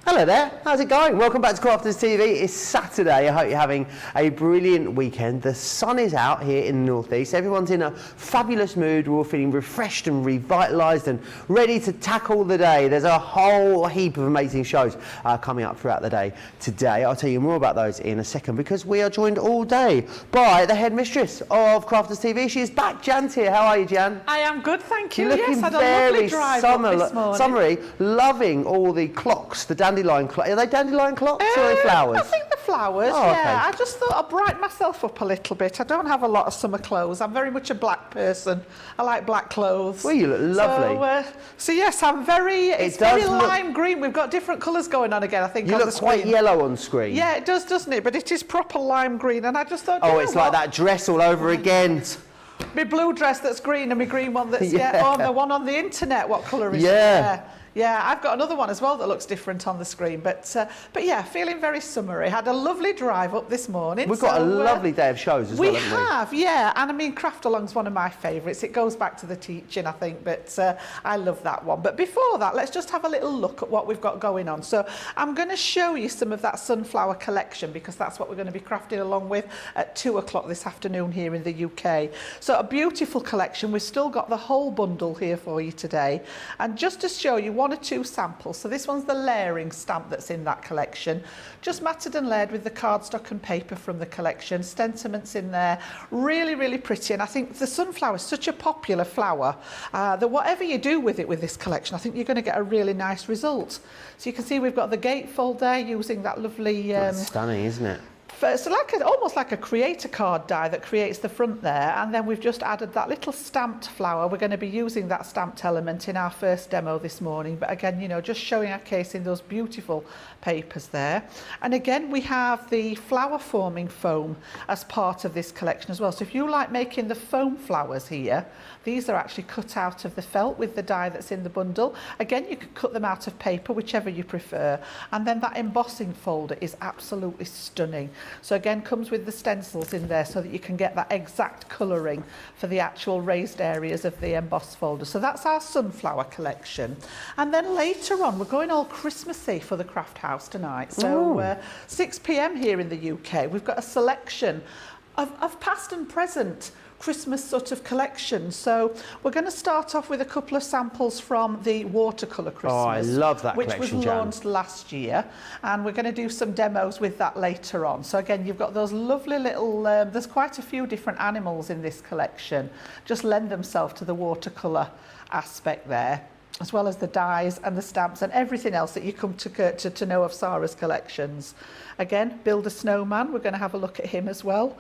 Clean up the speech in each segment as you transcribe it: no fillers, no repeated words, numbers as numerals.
Hello there, how's it going? Welcome back to Crafters TV. It's Saturday. I hope you're having a brilliant weekend. The sun is out here in the northeast. Everyone's in a fabulous mood. We're all feeling refreshed and revitalised and ready to tackle the day. There's a whole heap of amazing shows coming up throughout the day today. I'll tell you more about those in a second because we are joined all day by the headmistress of Crafters TV. She is back. Jan's here. How are you, Jan? I am good, thank you. You're looking had a very lovely drive up this morning. summery, loving all the clocks, the dandelion clocks. Are they dandelion clocks or are they flowers? I think the flowers, Oh, yeah. okay. I just thought I'd brighten myself up a little bit. I don't have a lot of summer clothes. I'm very much a black person. I like black clothes. Well, you look lovely. So yes, I'm very, it's very lime green. We've got different colours going on again, I think, you on the look screen. quite yellow on screen. Yeah, it does, doesn't it? But it is proper lime green. And I just thought, oh, it's like that dress all over again. My blue dress that's green and my green one that's, oh, the one on the internet, what colour is it? Yeah, I've got another one as well that looks different on the screen. But yeah, feeling very summery. Had a lovely drive up this morning. We've got a lovely day of shows as well, haven't we? We have, yeah. And I mean, Craft Along's one of my favourites. It goes back to the teaching, I think, but I love that one. But before that, let's just have a little look at what we've got going on. So I'm going to show you some of that sunflower collection because that's what we're going to be crafting along with at 2 o'clock this afternoon here in the UK. So a beautiful collection. We've still got the whole bundle here for you today. And just to show you one or two samples. So this one's the layering stamp that's in that collection. Just matted and layered with the cardstock and paper from the collection. Sentiments in there. Really, really pretty. And I think the sunflower is such a popular flower that whatever you do with it with this collection, I think you're going to get a really nice result. So you can see we've got the gatefold there using that lovely... That's stunning, isn't it? So almost like a creator card die that creates the front there, and then we've just added that little stamped flower. We're going to be using that stamped element in our first demo this morning, but again, you know, just showing our case in those beautiful papers there. And again, we have the flower forming foam as part of this collection as well. So if you like making the foam flowers here, these are actually cut out of the felt with the die that's in the bundle. Again, you can cut them out of paper, whichever you prefer. And then that embossing folder is absolutely stunning. So again, comes with the stencils in there so that you can get that exact colouring for the actual raised areas of the embossed folder. So that's our sunflower collection. And then later on, we're going all Christmassy for the Craft House tonight. So 6 p.m. here in the UK, we've got a selection of past and present Christmas sort of collection. So we're going to start off with a couple of samples from the watercolour Christmas. Oh, I love that which collection, was launched last year, and we're going to do some demos with that later on. So again, you've got those lovely little, there's quite a few different animals in this collection, just lend themselves to the watercolour aspect there, as well as the dies and the stamps and everything else that you come to know of Sarah's collections. Again, Build a Snowman, we're going to have a look at him as well.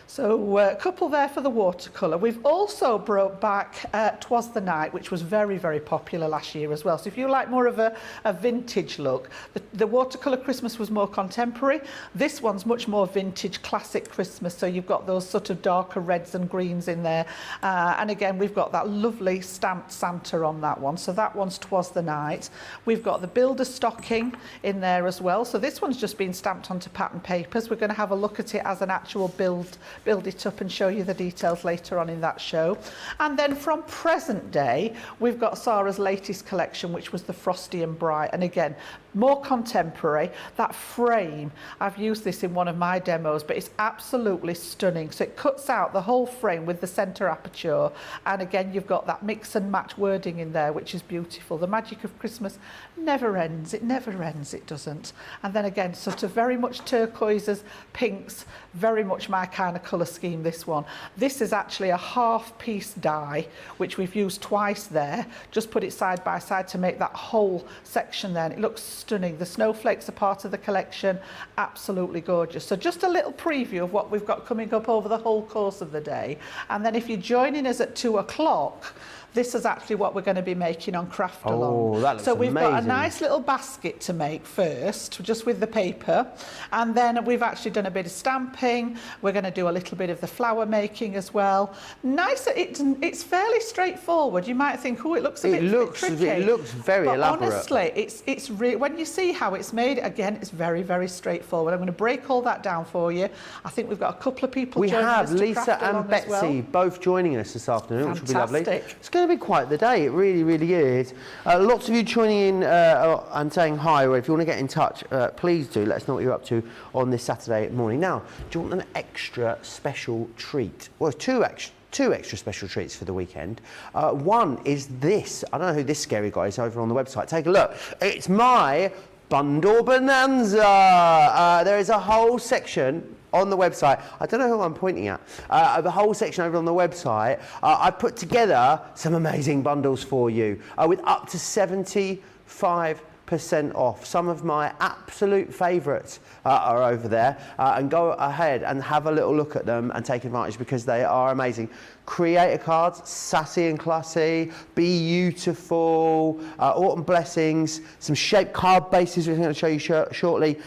So a couple there for the watercolour. We've also brought back 'Twas the Night, which was very, very popular last year as well. So if you like more of a vintage look, the watercolour Christmas was more contemporary. This one's much more vintage, classic Christmas. So you've got those sort of darker reds and greens in there. And again, we've got that lovely stamped Santa on that one. So that one's 'Twas the Night. We've got the Builder Stocking in there as well. So this one's just been stamped onto pattern papers. We're going to have a look at it as an actual build it up and show you the details later on in that show. And then from present day, we've got Sarah's latest collection, which was the Frosty and Bright. And again, more contemporary. That frame, I've used this in one of my demos, but it's absolutely stunning. So it cuts out the whole frame with the center aperture. And again, you've got that mix and match wording in there, which is beautiful. The magic of Christmas never ends. It never ends. It doesn't. And then again, sort of very much turquoises, pinks, very much my kind of colour scheme, this one. This is actually a half piece die, which we've used twice there. Just put it side by side to make that whole section there. And it looks stunning. The snowflakes are part of the collection. Absolutely gorgeous. So just a little preview of what we've got coming up over the whole course of the day. And then if you're joining us at 2 o'clock, this is actually what we're going to be making on Craft Along. Oh, that looks so we've amazing. got a nice little basket to make first, just with the paper. And then we've actually done a bit of stamping. We're going to do a little bit of the flower making as well. Nice. It's fairly straightforward. You might think, oh, it looks a bit tricky. It looks very elaborate. Honestly, when you see how it's made, again, it's very, very straightforward. I'm going to break all that down for you. I think we've got a couple of people joining us. We have Lisa and Betsy both joining us this afternoon, which will be lovely. It's going going to be quite the day. It really, really is. Lots of you joining in and saying hi, or if you want to get in touch, please do. Let us know what you're up to on this Saturday morning. Now, do you want an extra special treat? Well, two extra special treats for the weekend. One is this. I don't know who this scary guy is over on the website. Take a look. It's my Bundle Bonanza. There is a whole section on the website. I don't know who I'm pointing at. The whole section over on the website. I put together some amazing bundles for you with up to 75% off. Some of my absolute favourites are over there, and go ahead and have a little look at them and take advantage because they are amazing. Creator cards, sassy and classy, beautiful, autumn blessings, some shaped card bases which I'm going to show you shortly.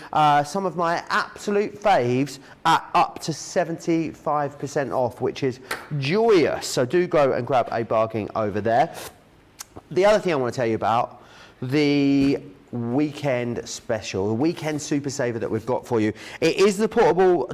Some of my absolute faves at up to 75% off, which is joyous. So do go and grab a bargain over there. The other thing I want to tell you about, the weekend special, the weekend super saver that we've got for you. It's the portable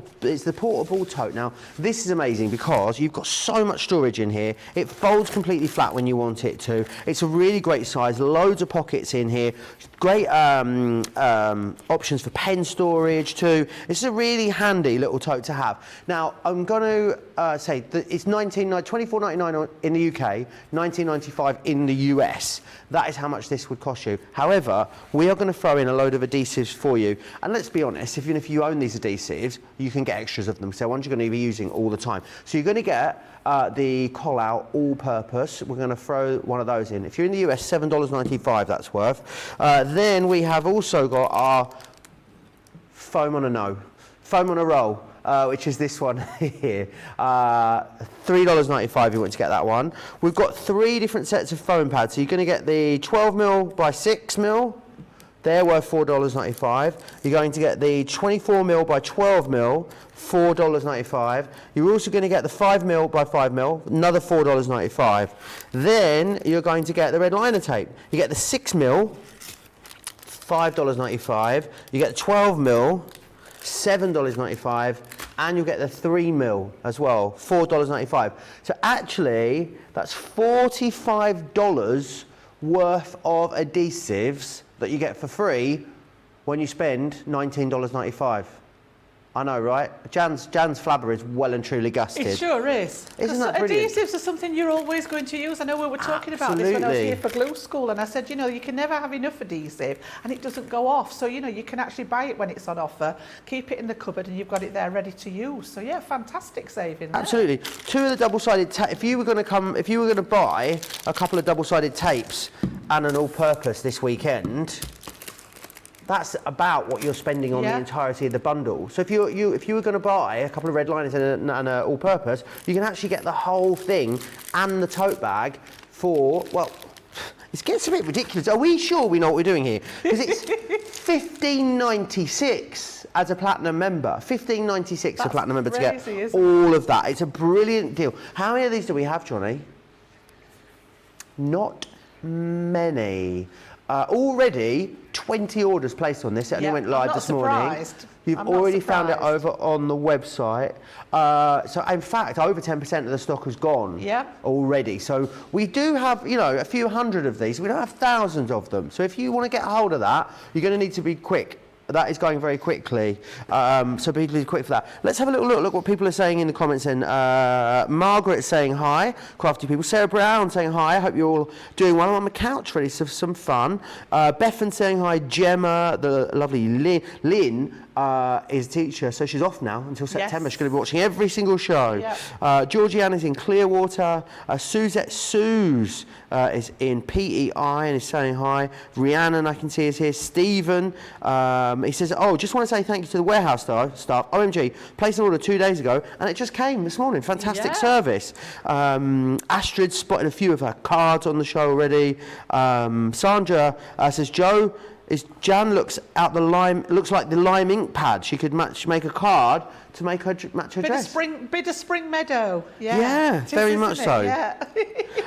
tote. Now this is amazing because you've got so much storage in here. It folds completely flat when you want it to. It's a really great size, loads of pockets in here, great options for pen storage too. It's a really handy little tote to have. Now I'm going to say that it's $24.99 in the UK, $19.95 in the US. That is how much this would cost you. However, we are going to throw in a load of adhesives for you. And let's be honest, even if you own these adhesives, you can get extras of them. So ones you're going to be using all the time. So you're going to get the call-out all-purpose. We're going to throw one of those in. If you're in the US, $7.95 that's worth. Then we have also got our foam on a roll. Which is this one here. $3.95 if you want to get that one. We've got 3 different sets of foam pads. So you're going to get the 12mm by 6mm. They're worth $4.95. You're going to get the 24mm by 12mm, $4.95. You're also going to get the 5mm by 5mm, another $4.95. Then you're going to get the red liner tape. You get the 6mm, $5.95. You get the 12mm, $7.95, and you'll get the 3mm as well, $4.95. So actually, that's $45 worth of adhesives that you get for free when you spend $19.95. I know, right? Jan's flabber is well and truly gusted. It sure is. Isn't that brilliant? Adhesives are something you're always going to use. I know we were talking about this when I was here for glue school, and I said, you know, you can never have enough adhesive and it doesn't go off. So, you know, you can actually buy it when it's on offer, keep it in the cupboard, and you've got it there ready to use. So, yeah, fantastic saving there. Absolutely. 2 of the double-sided if you were going to buy a couple of double-sided tapes and an all-purpose this weekend, that's about what you're spending on the entirety of the bundle. So if you were going to buy a couple of red liners and an all-purpose, you can actually get the whole thing and the tote bag for, well, it gets a bit ridiculous. Are we sure we know what we're doing here? Because it's $15.96 as a platinum member. $15.96 as a platinum member to get all of that. It's a brilliant deal. How many of these do we have, Johnny? Not many. Already 20 orders placed on this. It only went live this morning. You've already found it over on the website. So in fact, over 10% of the stock has gone already. So we do have, you know, a few hundred of these. We don't have thousands of them. So if you want to get hold of that, you're going to need to be quick. That is going very quickly, so be really quick for that. Let's have a little look what people are saying in the comments. And Margaret saying hi, crafty people. Sarah Brown saying hi, I hope you're all doing well. I'm on the couch ready for some fun. Bethan saying hi, Gemma, the lovely Lynn is a teacher, so she's off now until September. She's going to be watching every single show. Georgiana's in Clearwater. Suzette Suze is in PEI and is saying hi. Rhiannon, I can see, is here. Stephen, he says, oh, just want to say thank you to the warehouse staff. OMG, placed an order 2 days ago and it just came this morning. Fantastic service. Astrid spotted a few of her cards on the show already. Sandra says, Joe is Jan looks like the lime ink pad. She could make a card to match her dress. Bit of spring meadow. Yeah, very much so. Yeah.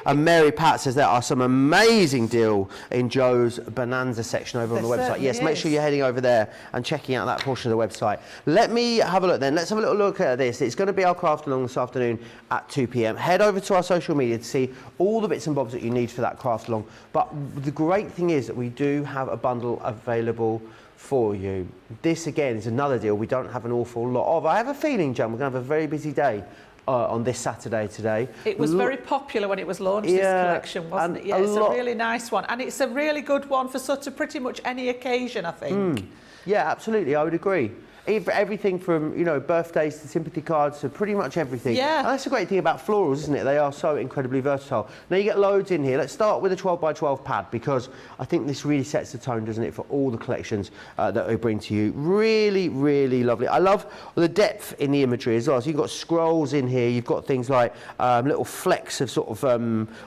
And Mary Pat says there are some amazing deal in Joe's Bonanza section over on the website. Yes, make sure you're heading over there and checking out that portion of the website. Let me have a look then. Let's have a little look at this. It's going to be our craft along this afternoon at 2 p.m. Head over to our social media to see all the bits and bobs that you need for that craft along. But the great thing is that we do have a bundle available for you. This again is another deal we don't have an awful lot of. I have a feeling, Jan, we're going to have a very busy day on this Saturday today. It was very popular when it was launched, this collection, wasn't it? Yeah, it's a really nice one, and it's a really good one for sort of pretty much any occasion, I think. Yeah, absolutely, I would agree. Everything from, you know, birthdays to sympathy cards to pretty much everything. Yeah. And that's the great thing about florals, isn't it? They are so incredibly versatile. Now you get loads in here. Let's start with a 12 by 12 pad, because I think this really sets the tone, doesn't it, for all the collections that we bring to you. Really, really lovely. I love the depth in the imagery as well. So you've got scrolls in here. You've got things like little flecks of sort of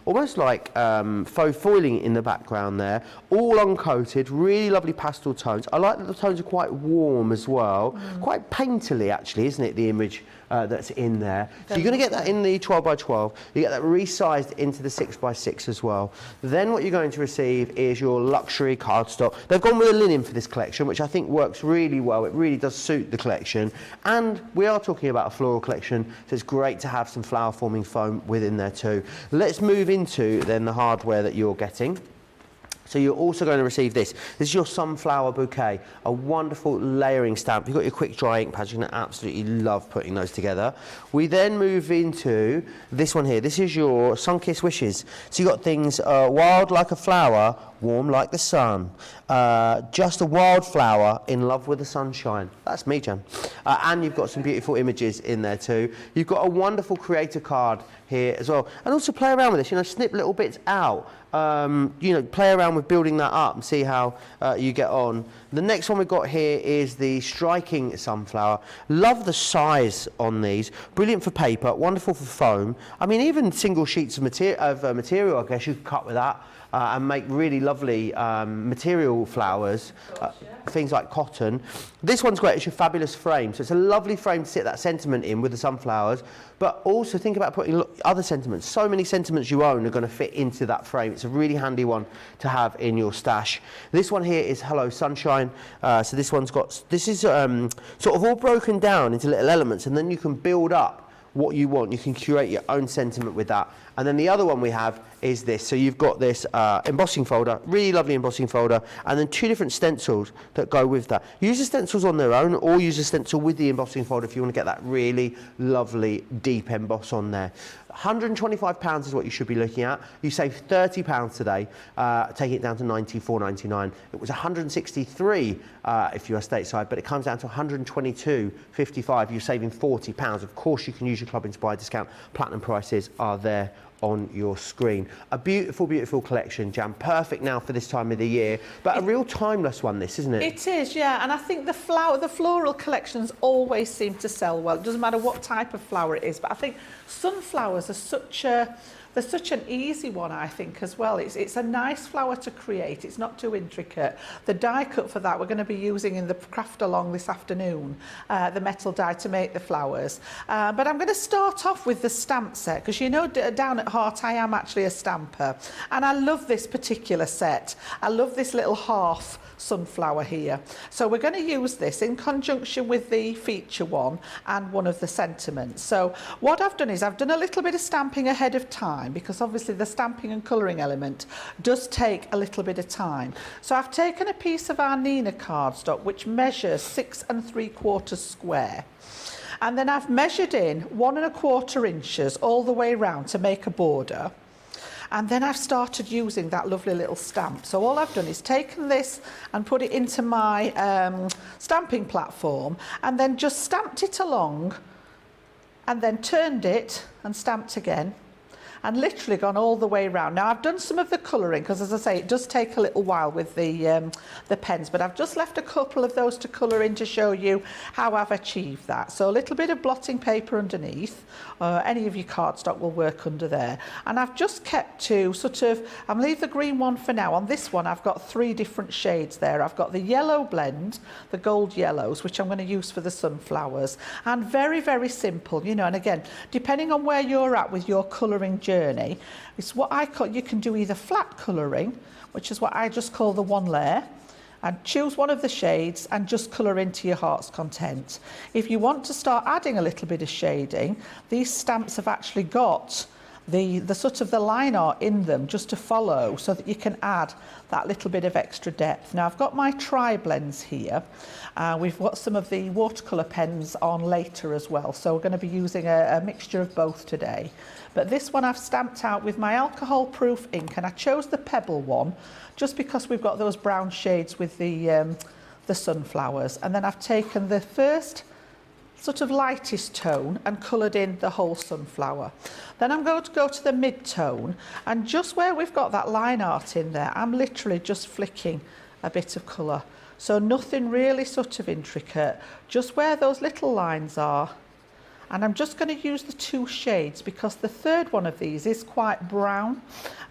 almost like faux foiling in the background there. All uncoated, really lovely pastel tones. I like that the tones are quite warm as well. Quite painterly, actually, isn't it, the image that's in there? So you're going to get that in the 12 by 12. You get that resized into the 6 by 6 as well. Then what you're going to receive is your luxury cardstock. They've gone with a linen for this collection, which I think works really well. It really does suit the collection. And we are talking about a floral collection, so it's great to have some flower forming foam within there too. Let's move into then the hardware that you're getting. So you're also going to receive this. This is your sunflower bouquet, a wonderful layering stamp. You've got your quick dry ink pads. You're going to absolutely love putting those together. We then move into this one here. This is your sun-kissed wishes. So you've got things wild like a flower, warm like the sun. Just a wildflower in love with the sunshine. That's me, Jan. And you've got some beautiful images in there too. You've got a wonderful creator card here as well. And also play around with this, you know, snip little bits out. You know, play around with building that up and see how you get on. The next one we've got here is the striking sunflower. Love the size on these. Brilliant for paper, wonderful for foam. I mean, even single sheets of material, I guess you could cut with that. And make really lovely material flowers, things like cotton. This one's great, it's your fabulous frame. So it's a lovely frame to sit that sentiment in with the sunflowers, but also think about putting other sentiments. So many sentiments you own are going to fit into that frame. It's a really handy one to have in your stash. This one here is Hello Sunshine. So this one's got, this is sort of all broken down into little elements, and then you can build up what you want. You can curate your own sentiment with that. And then the other one we have is this. So you've got this embossing folder, really lovely embossing folder, and then two different stencils that go with that. Use the stencils on their own, or use a stencil with the embossing folder if you want to get that really lovely deep emboss on there. £125 is what you should be looking at. You save £30 today, taking it down to $94.99. It was $163 if you are stateside, but it comes down to $122.55. You're saving £40. Of course, you can use your Club Inspired discount. Platinum prices are there on your screen. A beautiful, beautiful collection, Jan. Perfect now for this time of the year, but a real timeless one, this, isn't it? It is, yeah. And I think the floral collections always seem to sell well. It doesn't matter what type of flower it is, but I think sunflowers are they're such an easy one, I think, as well. It's a nice flower to create. It's not too intricate. The die cut for that we're going to be using in the craft along this afternoon, the metal die to make the flowers. But I'm going to start off with the stamp set, because you know down at heart I am actually a stamper. And I love this particular set. I love this little half sunflower here. So we're going to use this in conjunction with the feature one and one of the sentiments. So what I've done is I've done a little bit of stamping ahead of time, because obviously the stamping and colouring element does take a little bit of time. So I've taken a piece of our Nina cardstock which measures 6 3/4 square, and then I've measured in 1 1/4 inches all the way round to make a border. And then I've started using that lovely little stamp. So all I've done is taken this and put it into my stamping platform, and then just stamped it along, and then turned it and stamped again. and literally gone all the way around. Now I've done some of the colouring because, as I say, it does take a little while with the pens, but I've just left a couple of those to colour in to show you how I've achieved that. So a little bit of blotting paper underneath, any of your cardstock will work under there, and I've just kept to sort of, I'm leave the green one for now. On this one I've got 3 different shades there. I've got the yellow blend, the gold yellows, which I'm going to use for the sunflowers, and very, very simple, you know. And again, depending on where you're at with your colouring journey, it's what I call, you can do either flat colouring, which is what I just call the 1 layer, and choose one of the shades and just colour into your heart's content. If you want to start adding a little bit of shading, these stamps have actually got the sort of the line art in them just to follow, so that you can add that little bit of extra depth. Now I've got my tri-blends here. We've got some of the watercolour pens on later as well, so we're going to be using a mixture of both today. But this one I've stamped out with my alcohol proof ink, and I chose the pebble one just because we've got those brown shades with the sunflowers. And then I've taken the first sort of lightest tone and coloured in the whole sunflower. Then I'm going to go to the mid-tone, and just where we've got that line art in there, I'm literally just flicking a bit of colour. So nothing really sort of intricate, just where those little lines are. And I'm just going to use the 2 shades because the third one of these is quite brown,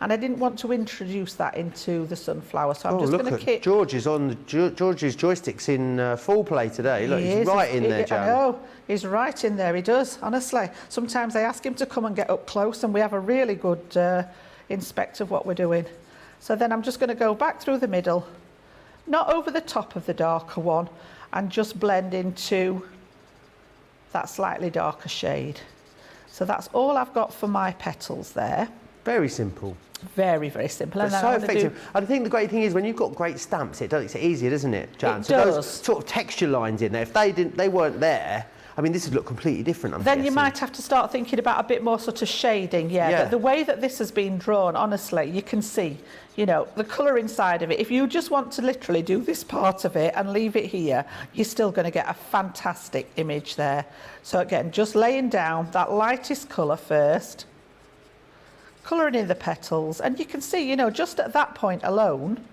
and I didn't want to introduce that into the sunflower, so I'm just going to keep... George's joysticks in full play today. Look, he's right in there, Jan. I know, he's right in there, he does, honestly. Sometimes I ask him to come and get up close, and we have a really good inspect of what we're doing. So then I'm just going to go back through the middle, not over the top of the darker one, and just blend into that slightly darker shade. So that's all I've got for my petals there. Very simple. Very, very simple. But so effective. I think the great thing is when you've got great stamps, it's easier, doesn't it, Jan? It so does. Those sort of texture lines in there, if they weren't there, I mean, this would look completely different. Then you might have to start thinking about a bit more sort of shading, yeah. But the way that this has been drawn, honestly, you can see, you know, the colour inside of it. If you just want to literally do this part of it and leave it here, you're still going to get a fantastic image there. So again, just laying down that lightest colour first, colouring in the petals, and you can see, you know, just at that point alone,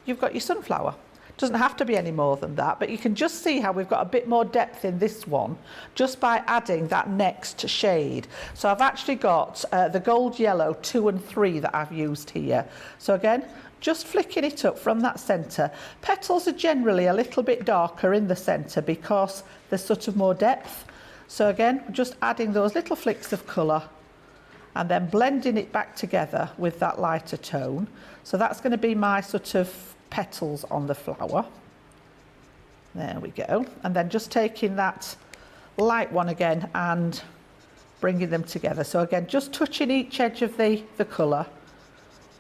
you've got your sunflower. Doesn't have to be any more than that, but you can just see how we've got a bit more depth in this one just by adding that next shade. So I've actually got the gold yellow 2 and 3 that I've used here. So again, just flicking it up from that centre. Petals are generally a little bit darker in the centre because there's sort of more depth. So again, just adding those little flicks of colour and then blending it back together with that lighter tone. So that's going to be my sort of petals on the flower. There we go. And then just taking that light one again and bringing them together. So again, just touching each edge of the colour,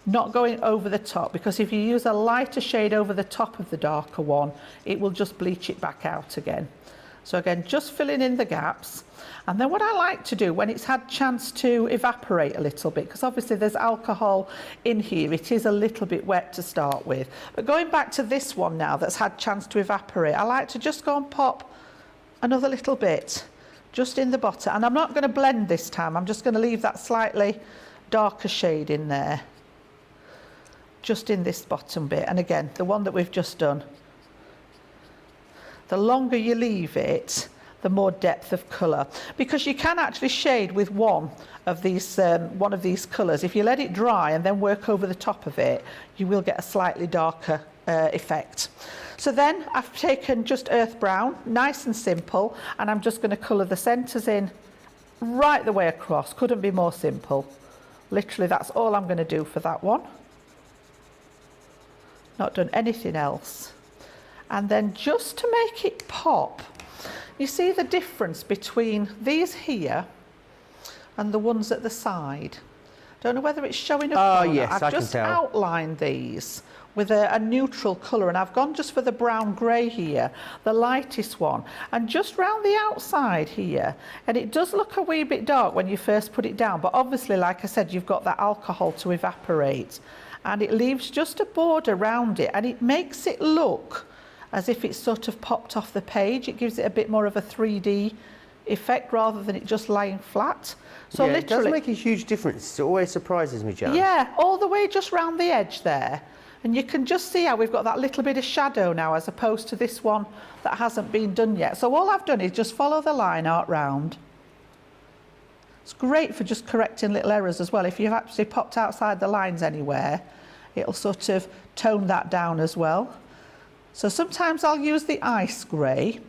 not going over the top, because if you use a lighter shade over the top of the darker one, it will just bleach it back out again. So again, just filling in the gaps. And then what I like to do when it's had chance to evaporate a little bit, because obviously there's alcohol in here, it is a little bit wet to start with. But going back to this one now that's had chance to evaporate, I like to just go and pop another little bit just in the bottom. And I'm not going to blend this time, I'm just going to leave that slightly darker shade in there, just in this bottom bit. And again, the one that we've just done, the longer you leave it, the more depth of colour, because you can actually shade with one of these colours. If you let it dry and then work over the top of it, you will get a slightly darker effect. So then I've taken just earth brown, nice and simple, and I'm just going to colour the centres in right the way across. Couldn't be more simple. Literally, that's all I'm going to do for that one. Not done anything else. And then just to make it pop, you see the difference between these here and the ones at the side. Don't know whether it's showing up. Yes, I can tell. I've just outlined these with a neutral colour, and I've gone just for the brown grey here, the lightest one, and just round the outside here. And it does look a wee bit dark when you first put it down, but obviously, like I said, you've got that alcohol to evaporate, and it leaves just a border around it, and it makes it look as if it's sort of popped off the page. It gives it a bit more of a 3D effect rather than it just lying flat. So yeah, it does literally, make a huge difference. It always surprises me, Jan. yeah, all the way just round the edge there. And you can just see how we've got that little bit of shadow now as opposed to this one that hasn't been done yet. So all I've done is just follow the line art round. It's great for just correcting little errors as well. If you've actually popped outside the lines anywhere, it'll sort of tone that down as well. So sometimes I'll use the ice grey.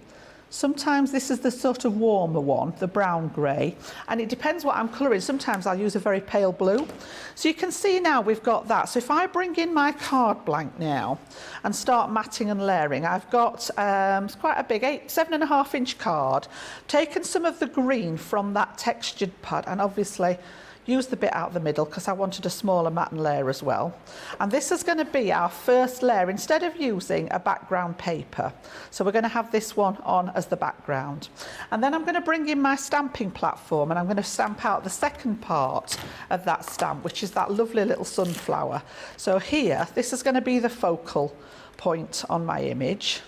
Sometimes this is the sort of warmer one, the brown grey, and it depends what I'm colouring. Sometimes I'll use a very pale blue. So you can see now we've got that. So if I bring in my card blank now and start matting and layering, I've got it's quite a big 7.5 inch card, taken some of the green from that textured pad and obviously use the bit out the middle because I wanted a smaller mat and layer as well. And this is going to be our first layer instead of using a background paper. So we're going to have this one on as the background. And then I'm going to bring in my stamping platform and I'm going to stamp out the second part of that stamp, which is that lovely little sunflower. So here, this is going to be the focal point on my image,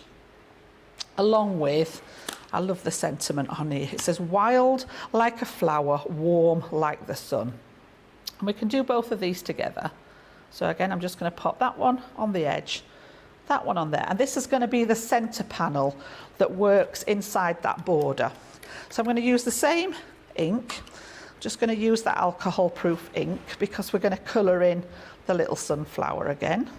along with, I love the sentiment on here. It says, wild like a flower, warm like the sun. And we can do both of these together. So again, I'm just going to pop that one on the edge, that one on there. And this is going to be the center panel that works inside that border. So I'm going to use the same ink. I'm just going to use that alcohol proof ink because we're going to colour in the little sunflower again.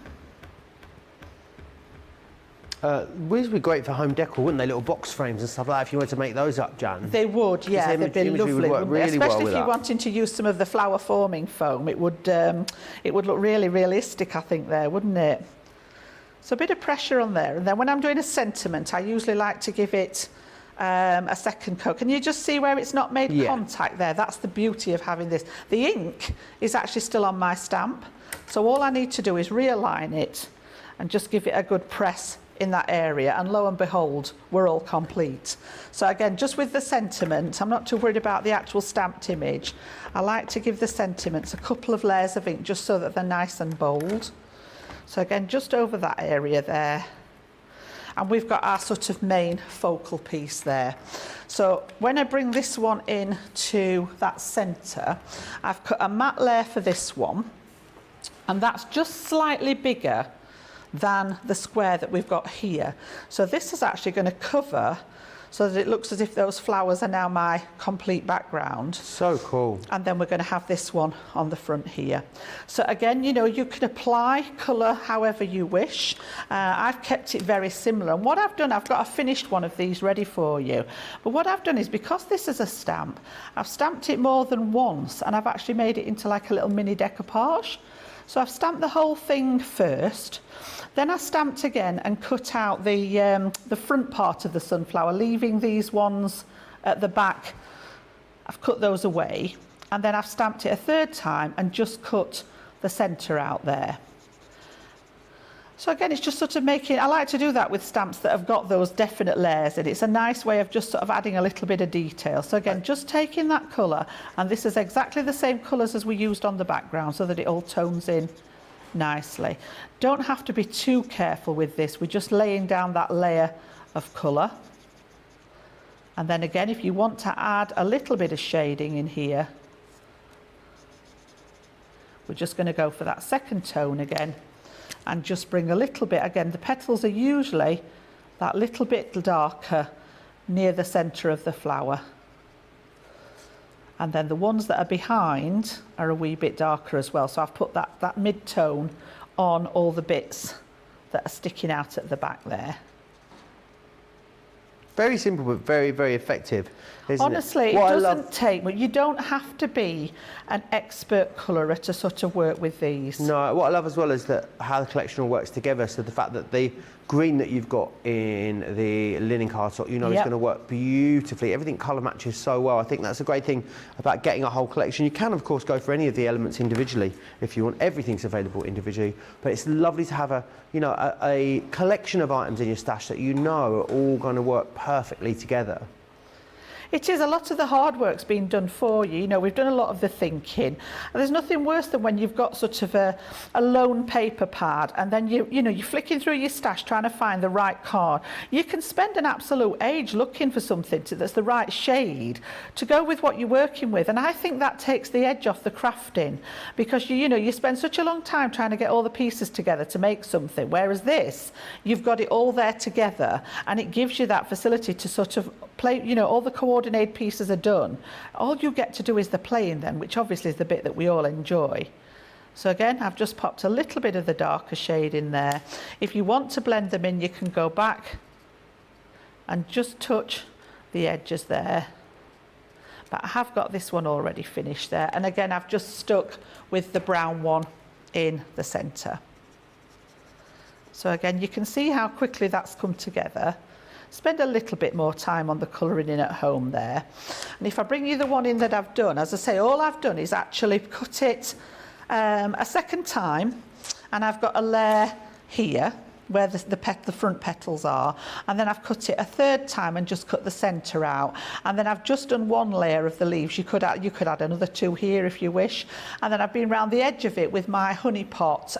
These would be great for home decor, wouldn't they? Little box frames and stuff like that, if you wanted to make those up, Jan. They would, yeah, they'd be lovely, wouldn't they? Especially if you're wanting to use some of the flower forming foam, it would look really realistic, I think, there, wouldn't it? So a bit of pressure on there. And then when I'm doing a sentiment, I usually like to give it a second coat. Can you just see where it's not made contact there? That's the beauty of having this. The ink is actually still on my stamp. So all I need to do is realign it and just give it a good press in that area, and lo and behold, we're all complete. So again, just with the sentiment, I'm not too worried about the actual stamped image. I like to give the sentiments a couple of layers of ink just so that they're nice and bold. So again, just over that area there. And we've got our sort of main focal piece there. So when I bring this one in to that centre, I've cut a matte layer for this one, and that's just slightly bigger than the square that we've got here. So this is actually going to cover so that it looks as if those flowers are now my complete background. So cool. And then we're going to have this one on the front here. So again, you know, you can apply colour however you wish. I've kept it very similar. And what I've done, I've got a finished one of these ready for you. But what I've done is, because this is a stamp, I've stamped it more than once and I've actually made it into like a little mini decoupage. So I've stamped the whole thing first, then I stamped again and cut out the front part of the sunflower, leaving these ones at the back. I've cut those away, and then I've stamped it a third time and just cut the centre out there. So again, it's just sort of making, I like to do that with stamps that have got those definite layers, and it's a nice way of just sort of adding a little bit of detail. So again, just taking that colour, and this is exactly the same colours as we used on the background so that it all tones in nicely. Don't have to be too careful with this, we're just laying down that layer of colour. And then again, if you want to add a little bit of shading in here, we're just going to go for that second tone again. And just bring a little bit, again, the petals are usually that little bit darker near the centre of the flower. And then the ones that are behind are a wee bit darker as well. So I've put that mid-tone on all the bits that are sticking out at the back there. Very simple, but very, very effective, isn't Honestly, it? it doesn't take, but you don't have to be an expert colourer to sort of work with these. No, what I love as well is that how the collection all works together. So the fact that the green that you've got in the linen cardstock, you know, is going to work beautifully. Everything colour matches so well. I think that's a great thing about getting a whole collection. You can, of course, go for any of the elements individually if you want. Everything's available individually, but it's lovely to have a collection of items in your stash that you know are all going to work perfectly together. It is. A lot of the hard work's been done for you. You know, we've done a lot of the thinking. And there's nothing worse than when you've got sort of a lone paper pad and then you're flicking through your stash trying to find the right card. You can spend an absolute age looking for something that's the right shade to go with what you're working with. And I think that takes the edge off the crafting, because you spend such a long time trying to get all the pieces together to make something. Whereas this, you've got it all there together, and it gives you that facility to sort of play, all the coordinated pieces are done. All you get to do is the playing then, which obviously is the bit that we all enjoy. So again, I've just popped a little bit of the darker shade in there. If you want to blend them in, you can go back and just touch the edges there. But I have got this one already finished there. And again, I've just stuck with the brown one in the centre. So again, you can see how quickly that's come together. Spend a little bit more time on the colouring in at home there. And if I bring you the one in that I've done, as I say, all I've done is actually cut it a second time, and I've got a layer here where the front petals are, and then I've cut it a third time and just cut the centre out, and then I've just done one layer of the leaves. You could add another two here if you wish, and then I've been round the edge of it with my honey pot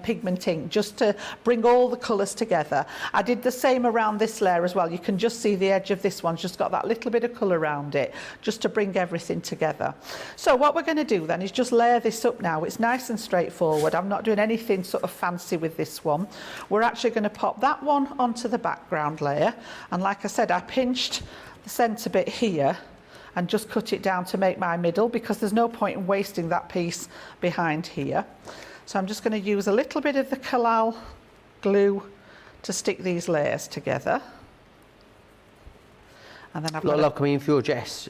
pigment ink just to bring all the colours together. I did the same around this layer as well. You can just see the edge of this one's just got that little bit of colour around it just to bring everything together. So what we're going to do then is just layer this up now. It's nice and straightforward. I'm not doing anything sort of fancy with this one. We're actually going to pop that one onto the background layer, and like I said, I pinched the centre bit here and just cut it down to make my middle, because there's no point in wasting that piece behind here. So I'm just going to use a little bit of the Collal glue to stick these layers together. And then I've got love coming in for your dress.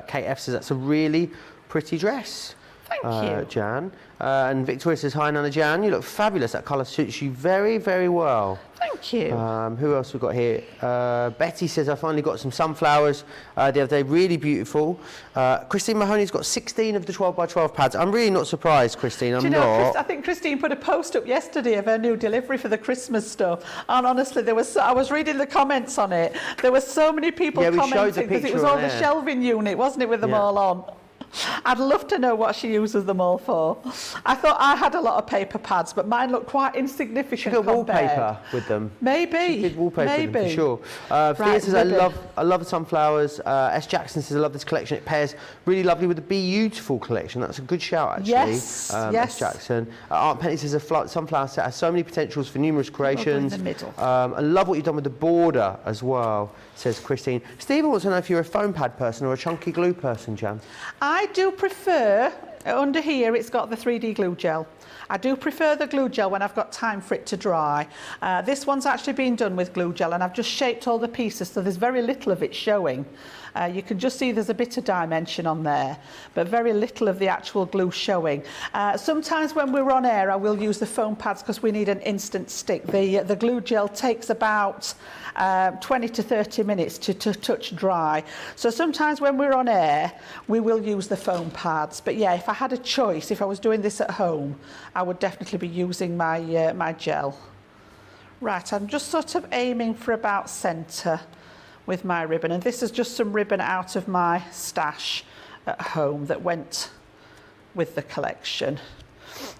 Kate F says that's a really pretty dress. Thank you, Jan. And Victoria says, hi, Nana Jan, you look fabulous. That colour suits you very, very well. Thank you. Who else we've got here? Betty says, I finally got some sunflowers the other day, really beautiful. Christine Mahoney's got 16 of the 12 by 12 pads. I'm really not surprised, Christine, I'm not. I think Christine put a post up yesterday of her new delivery for the Christmas stuff, and honestly, I was reading the comments on it. There were so many people commenting, because it was all the shelving unit, wasn't it, with them all on. I'd love to know what she uses them all for. I thought I had a lot of paper pads, but mine looked quite insignificant. She did wallpaper with them. Maybe. She did wallpaper with them, for sure. Thea says, I love the sunflowers. S. Jackson says, I love this collection. It pairs really lovely with the Beautiful collection. That's a good shout, actually. Yes, yes. S. Jackson. Aunt Penny says, a sunflower set has so many potentials for numerous creations. In the middle. I love what you've done with the border as well, says Christine. Stephen wants to know if you're a foam pad person or a chunky glue person, Jan. I do prefer, under here it's got the 3D glue gel. I do prefer the glue gel when I've got time for it to dry. This one's actually been done with glue gel, and I've just shaped all the pieces so there's very little of it showing. You can just see there's a bit of dimension on there, but very little of the actual glue showing. Sometimes when we're on air, I will use the foam pads because we need an instant stick. The glue gel takes about 20 to 30 minutes to touch dry. So sometimes when we're on air, we will use the foam pads. But yeah, if I had a choice, if I was doing this at home, I would definitely be using my, my gel. Right, I'm just sort of aiming for about centre with my ribbon, and this is just some ribbon out of my stash at home that went with the collection.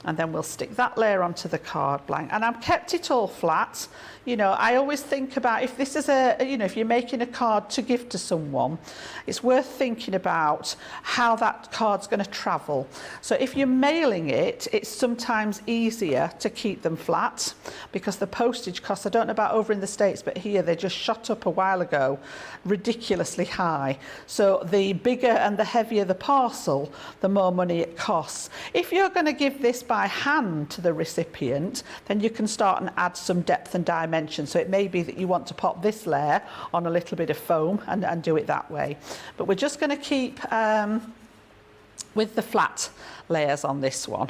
And then we'll stick that layer onto the card blank, and I've kept it all flat. You know, I always think about if this is if you're making a card to give to someone, it's worth thinking about how that card's going to travel. So if you're mailing it, it's sometimes easier to keep them flat because the postage costs, I don't know about over in the States, but here they just shot up a while ago, ridiculously high. So the bigger and the heavier the parcel, the more money it costs. If you're going to give this by hand to the recipient, then you can start and add some depth and dimension. So it may be that you want to pop this layer on a little bit of foam and do it that way. But we're just going to keep with the flat layers on this one.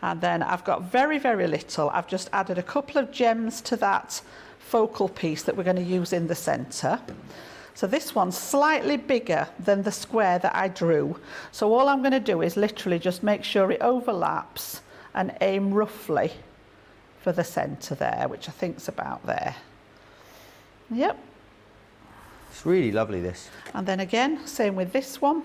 And then I've got very, very little. I've just added a couple of gems to that focal piece that we're going to use in the centre. So this one's slightly bigger than the square that I drew. So all I'm going to do is literally just make sure it overlaps and aim roughly for the centre there, which I think's about there. Yep. It's really lovely, this. And then again, same with this one.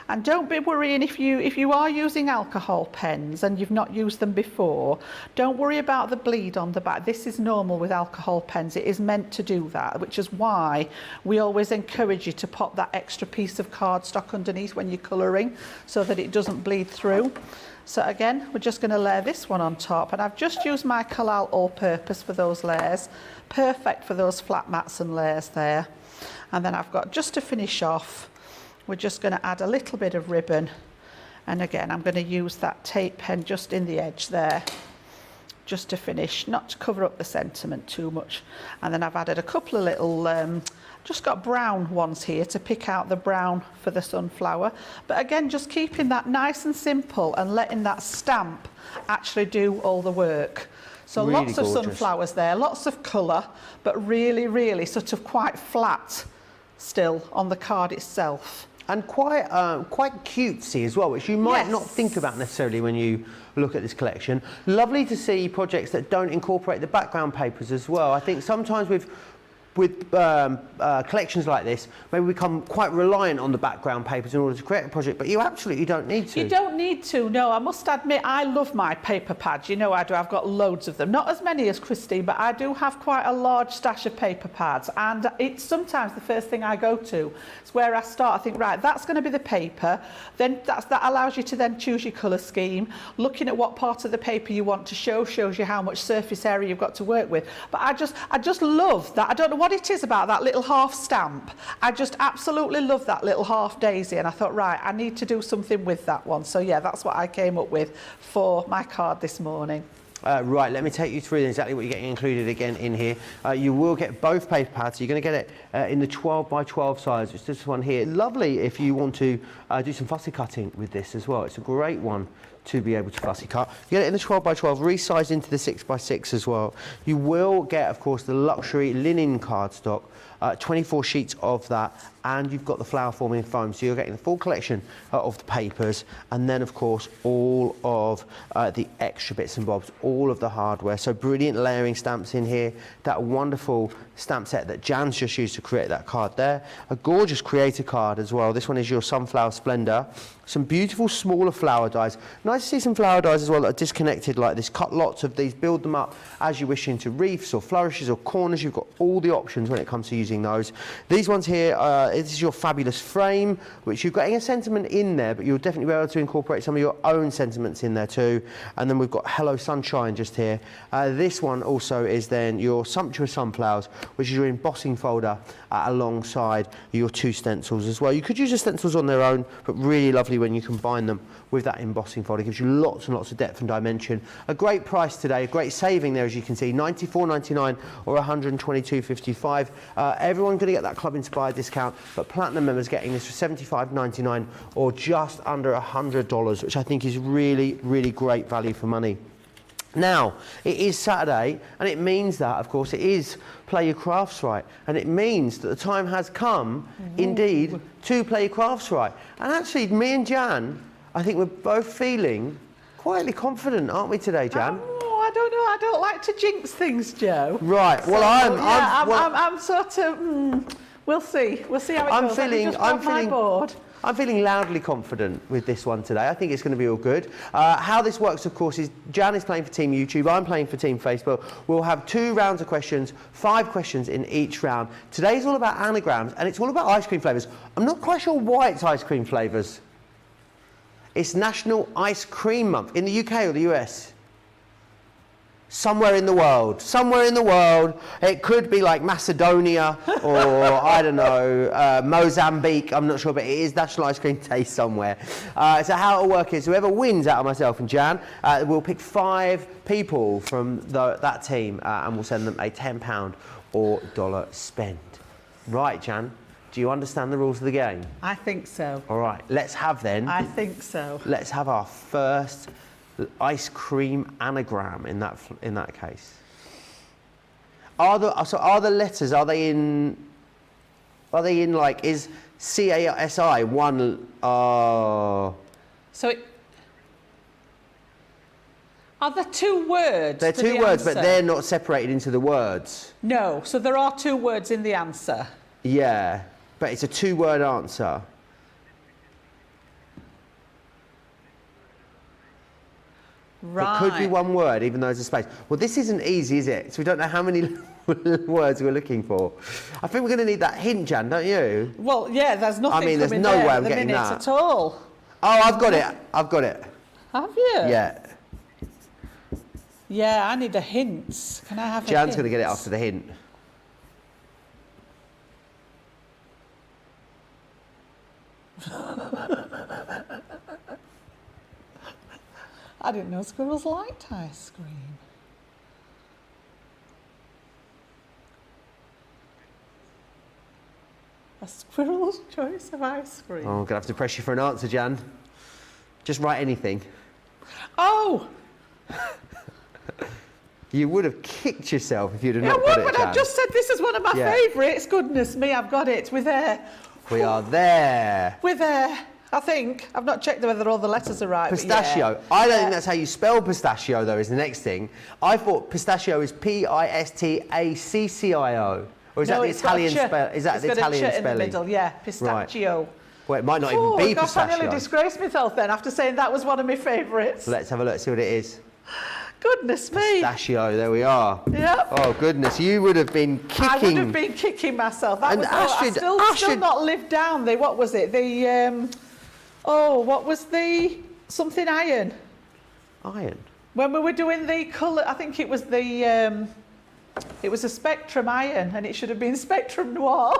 And don't be worrying if you are using alcohol pens and you've not used them before, don't worry about the bleed on the back. This is normal with alcohol pens. It is meant to do that, which is why we always encourage you to pop that extra piece of cardstock underneath when you're colouring so that it doesn't bleed through. So again, we're just going to layer this one on top, and I've just used my Collal all-purpose for those layers. Perfect for those flat mats and layers there. And then I've got, just to finish off, we're just going to add a little bit of ribbon, and again I'm going to use that tape pen just in the edge there, just to finish, not to cover up the sentiment too much. And then I've added a couple of little, just got brown ones here to pick out the brown for the sunflower. But again, just keeping that nice and simple and letting that stamp actually do all the work. So really lots of gorgeous sunflowers there, lots of colour, but really, really sort of quite flat still on the card itself. And quite cutesy as well, which you might Yes. not think about necessarily when you look at this collection. Lovely to see projects that don't incorporate the background papers as well. I think sometimes with collections like this, maybe we become quite reliant on the background papers in order to create a project, but you absolutely don't need to. You don't need to, no. I must admit, I love my paper pads. You know I do. I've got loads of them. Not as many as Christine, but I do have quite a large stash of paper pads. And it's sometimes the first thing I go to. It's where I start. I think, right, that's going to be the paper. Then that allows you to then choose your colour scheme. Looking at what part of the paper you want to show shows you how much surface area you've got to work with. But I just love that. I don't know what it is about that little half stamp. I just absolutely love that little half daisy, and I thought, right, I need to do something with that one. So yeah, that's what I came up with for my card this morning. Right, let me take you through exactly what you're getting included again in here. You will get both paper pads. So you're going to get it in the 12 by 12 size, which is this one here. Lovely if you want to do some fussy cutting with this as well. It's a great one to be able to fussy cut. You get it in the 12 by 12, resized into the 6 by 6 as well. You will get, of course, the luxury linen cardstock, 24 sheets of that, and you've got the flower forming foam, so you're getting the full collection of the papers, and then of course all of the extra bits and bobs, all of the hardware. So brilliant layering stamps in here, that wonderful stamp set that Jan's just used to create that card there, a gorgeous creator card as well. This one is your Sunflower Splendor, some beautiful smaller flower dies. Nice to see some flower dies as well that are disconnected like this. Cut lots of these, build them up as you wish into wreaths or flourishes or corners. You've got all the options when it comes to using those. These ones here, this is your fabulous frame, which you've got a sentiment in there, but you'll definitely be able to incorporate some of your own sentiments in there too. And then we've got Hello Sunshine just here. This one also is then your Sumptuous Sunflowers, which is your embossing folder alongside your two stencils as well. You could use the stencils on their own, but really lovely when you combine them with that embossing folder. It gives you lots and lots of depth and dimension. A great price today, a great saving there, as you can see, $94.99 or $122.55. Everyone's going to get that Club Inspired discount, but Platinum members getting this for $75.99 or just under $100, which I think is really, really great value for money. Now, it is Saturday, and it means that, of course, it is Play Your Crafts Right, and it means that the time has come, indeed, to play your crafts right. And actually, me and Jan, I think we're both feeling quietly confident, aren't we today, Jan? Oh, I don't know. I don't like to jinx things, Joe. Right. So, Well, I'm sort of. We'll see. We'll see how it goes. Let me just grab my board. I'm feeling loudly confident with this one today. I think it's going to be all good. How this works, of course, is Jan is playing for Team YouTube. I'm playing for Team Facebook. We'll have 2 rounds of questions, 5 questions in each round. Today's all about anagrams, and it's all about ice cream flavours. I'm not quite sure why it's ice cream flavours. It's National Ice Cream Month in the UK or the US. Somewhere in the world. Somewhere in the world. It could be like Macedonia or, I don't know, Mozambique. I'm not sure, but it is National Ice Cream Day somewhere. So how it'll work is whoever wins out of myself and Jan, we'll pick 5 people from that team and we'll send them a £10 or dollar spend. Right, Jan, do you understand the rules of the game? I think so. All right, let's have then. I think so. Let's have our first ice cream anagram in that case. Are the letters, are they in like, is CASI one? So Are there two words? They're for two the words, but answer? they're not separated into the words. No, so there are two words in the answer. Yeah, but it's a two-word answer. Right. It could be one word, even though there's a space. Well, this isn't easy, is it? So we don't know how many words we're looking for. I think we're going to need that hint, Jan, don't you? Well, yeah, there's nothing there's coming no there way at I'm the getting minute that. at all. Oh, I've got it. I've got it. Have you? Yeah. Yeah, I need a hint. Can I have a hint? Jan's going to get it after the hint. I didn't know squirrels liked ice cream. A squirrel's choice of ice cream. Oh, I'm going to have to press you for an answer, Jan. Just write anything. Oh! You would have kicked yourself if you'd have I not would, got it, but Jan. I just said this is one of my Yeah. favourites. Goodness me, I've got it. We're there. We are there. We're there. I think. I've not checked whether all the letters are right. but Pistachio. yeah. I don't Yeah. think that's how you spell pistachio, though, is the next thing. I thought pistachio is Pistaccio. Or is that the it's got a Italian ch. spell? Is that It's the got Italian a ch in the spelling? middle, yeah. Pistachio. Well, it might not Oh, even be gosh, I nearly pistachio. disgraced myself then after saying that was one of my favourites. So let's have a look, see what it is. Goodness me. Pistachio, there we are. Yep. Oh, goodness, you would have been kicking. I would have been kicking myself. That And was Astrid- I still Astrid- not lived down the, what was it? The, what was the, something iron? Iron. When we were doing the colour, I think it was the, it was a Spectrum iron and it should have been Spectrum Noir.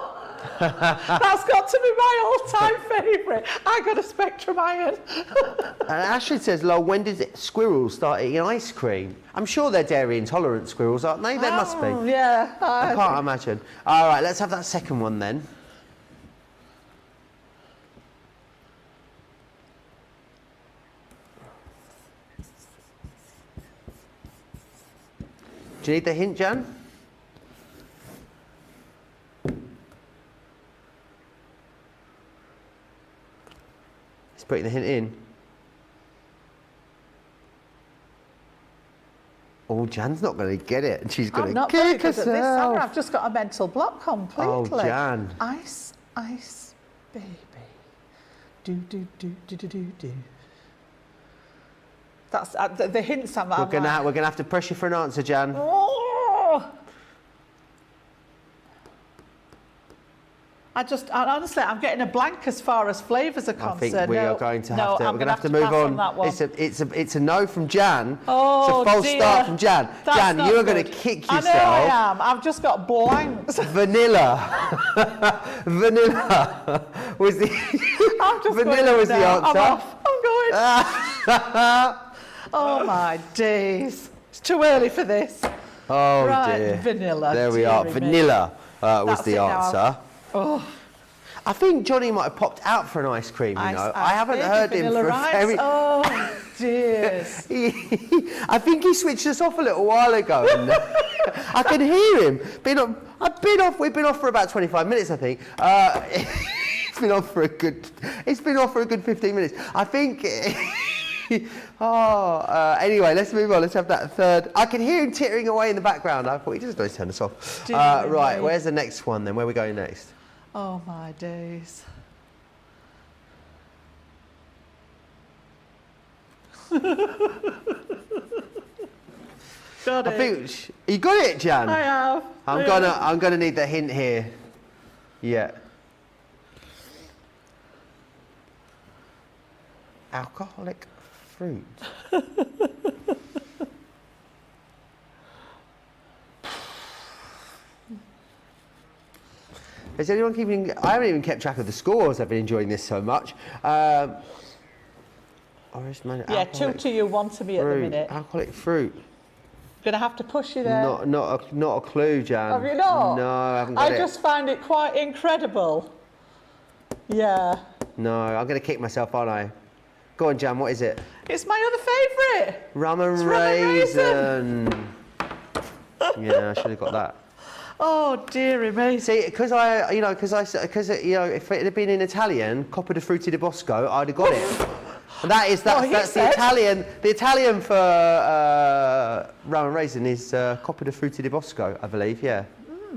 That's got to be my all-time favourite. I got a Spectrum iron. And Astrid says, Lol, when did squirrels start eating ice cream? I'm sure they're dairy intolerant squirrels, aren't they? They must be. Yeah. I can't imagine. All right, let's have that second one then. Do you need the hint, Jan? He's putting the hint in. Oh, Jan's not going to get it, and she's going I'm to not very kick good at this, herself. Sarah. I've just got a mental block completely. Oh, Jan. Ice, ice, baby. Do, do, do, do, do, do, do. That's the hints I'm We're gonna have to press you for an answer, Jan. Oh! Honestly, I'm getting a blank as far as flavours are I concerned. think we are going to have to. We're going to have to move pass on. that one. It's a no from Jan. Oh, it's a false dear. start from Jan. That's Jan, not you are going to good. kick I yourself. know I am. I've just got blanks. Vanilla. Vanilla was the. I'm just Vanilla going was the now. answer. I'm off. I'm going. Oh my days. It's too early for this. Oh Right, dear. vanilla, There we are. dearie me. Vanilla was That's the it now. answer. Oh, I think Johnny might have popped out for an ice cream. You know, I haven't think heard him vanilla for a ice. very. Oh dear. I think he switched us off a little while ago. And, I can hear him. We've been off for about 25 minutes, I think. It's been off for a good 15 minutes. I think. Anyway, let's move on. Let's have that third. I can hear him tittering away in the background. I thought he just needs to turn us off. Dear Right, me. where's the next one then? Where are we going next? Oh my days. Got I it. think you got it, Jan. I have. I'm gonna need the hint here. Yeah. Alcoholic fruit. Is anyone keeping? I haven't even kept track of the scores. I've been enjoying this so much. Orange man, Yeah, 2-1 to me at the minute. Alcoholic fruit. Gonna have to push you there. Not a clue, Jan. Have you not? No, I haven't got I it. just find it quite incredible. Yeah. No, I'm going to kick myself, aren't I? Go on, Jan, what is it? It's my other favourite. Rum and It's rum and raisin. Yeah, I should have got that. Oh, dearie me. See, because if it had been in Italian, Coppa di Frutti di Bosco, I'd have got it. And that's he the said. Italian. The Italian for rum and raisin is Coppa di Frutti di Bosco, I believe. Yeah.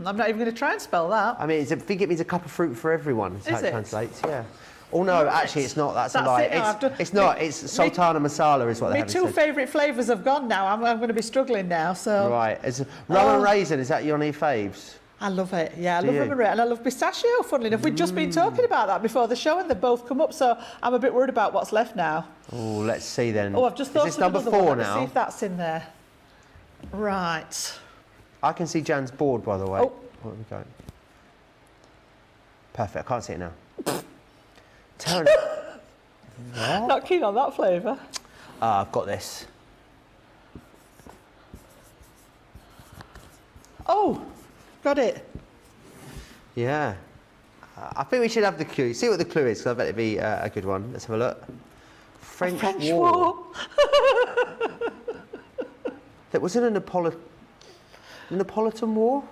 I'm not even going to try and spell that. I mean, I think it means a cup of fruit for everyone. Is how Is it it? translates. Yeah. Oh no, actually, it's not. That's a That's lie. it now, It's not. It's sultana masala is what they My have two said. favourite flavours have gone now. I'm going to be struggling now. So Right. Rum and raisin. Is that your new faves? I love it. Yeah, I Do love you? rum and raisin, and I love pistachio. Funnily enough, we've just been talking about that before the show, and they've both come up. So I'm a bit worried about what's left now. Oh, let's see then. Oh, I've just thought Is this of number another 4 one. Let's see now? if that's in there. Right. I can see Jan's board, by the way. Oh. Where are we going? Perfect. I can't see it now. Turn. What? Not keen on that flavour. I've got this. Oh, got it. Yeah. I think we should have the clue. See what the clue is, because I bet it'd be a good one. Let's have a look. French War. That wasn't a Napolitan War?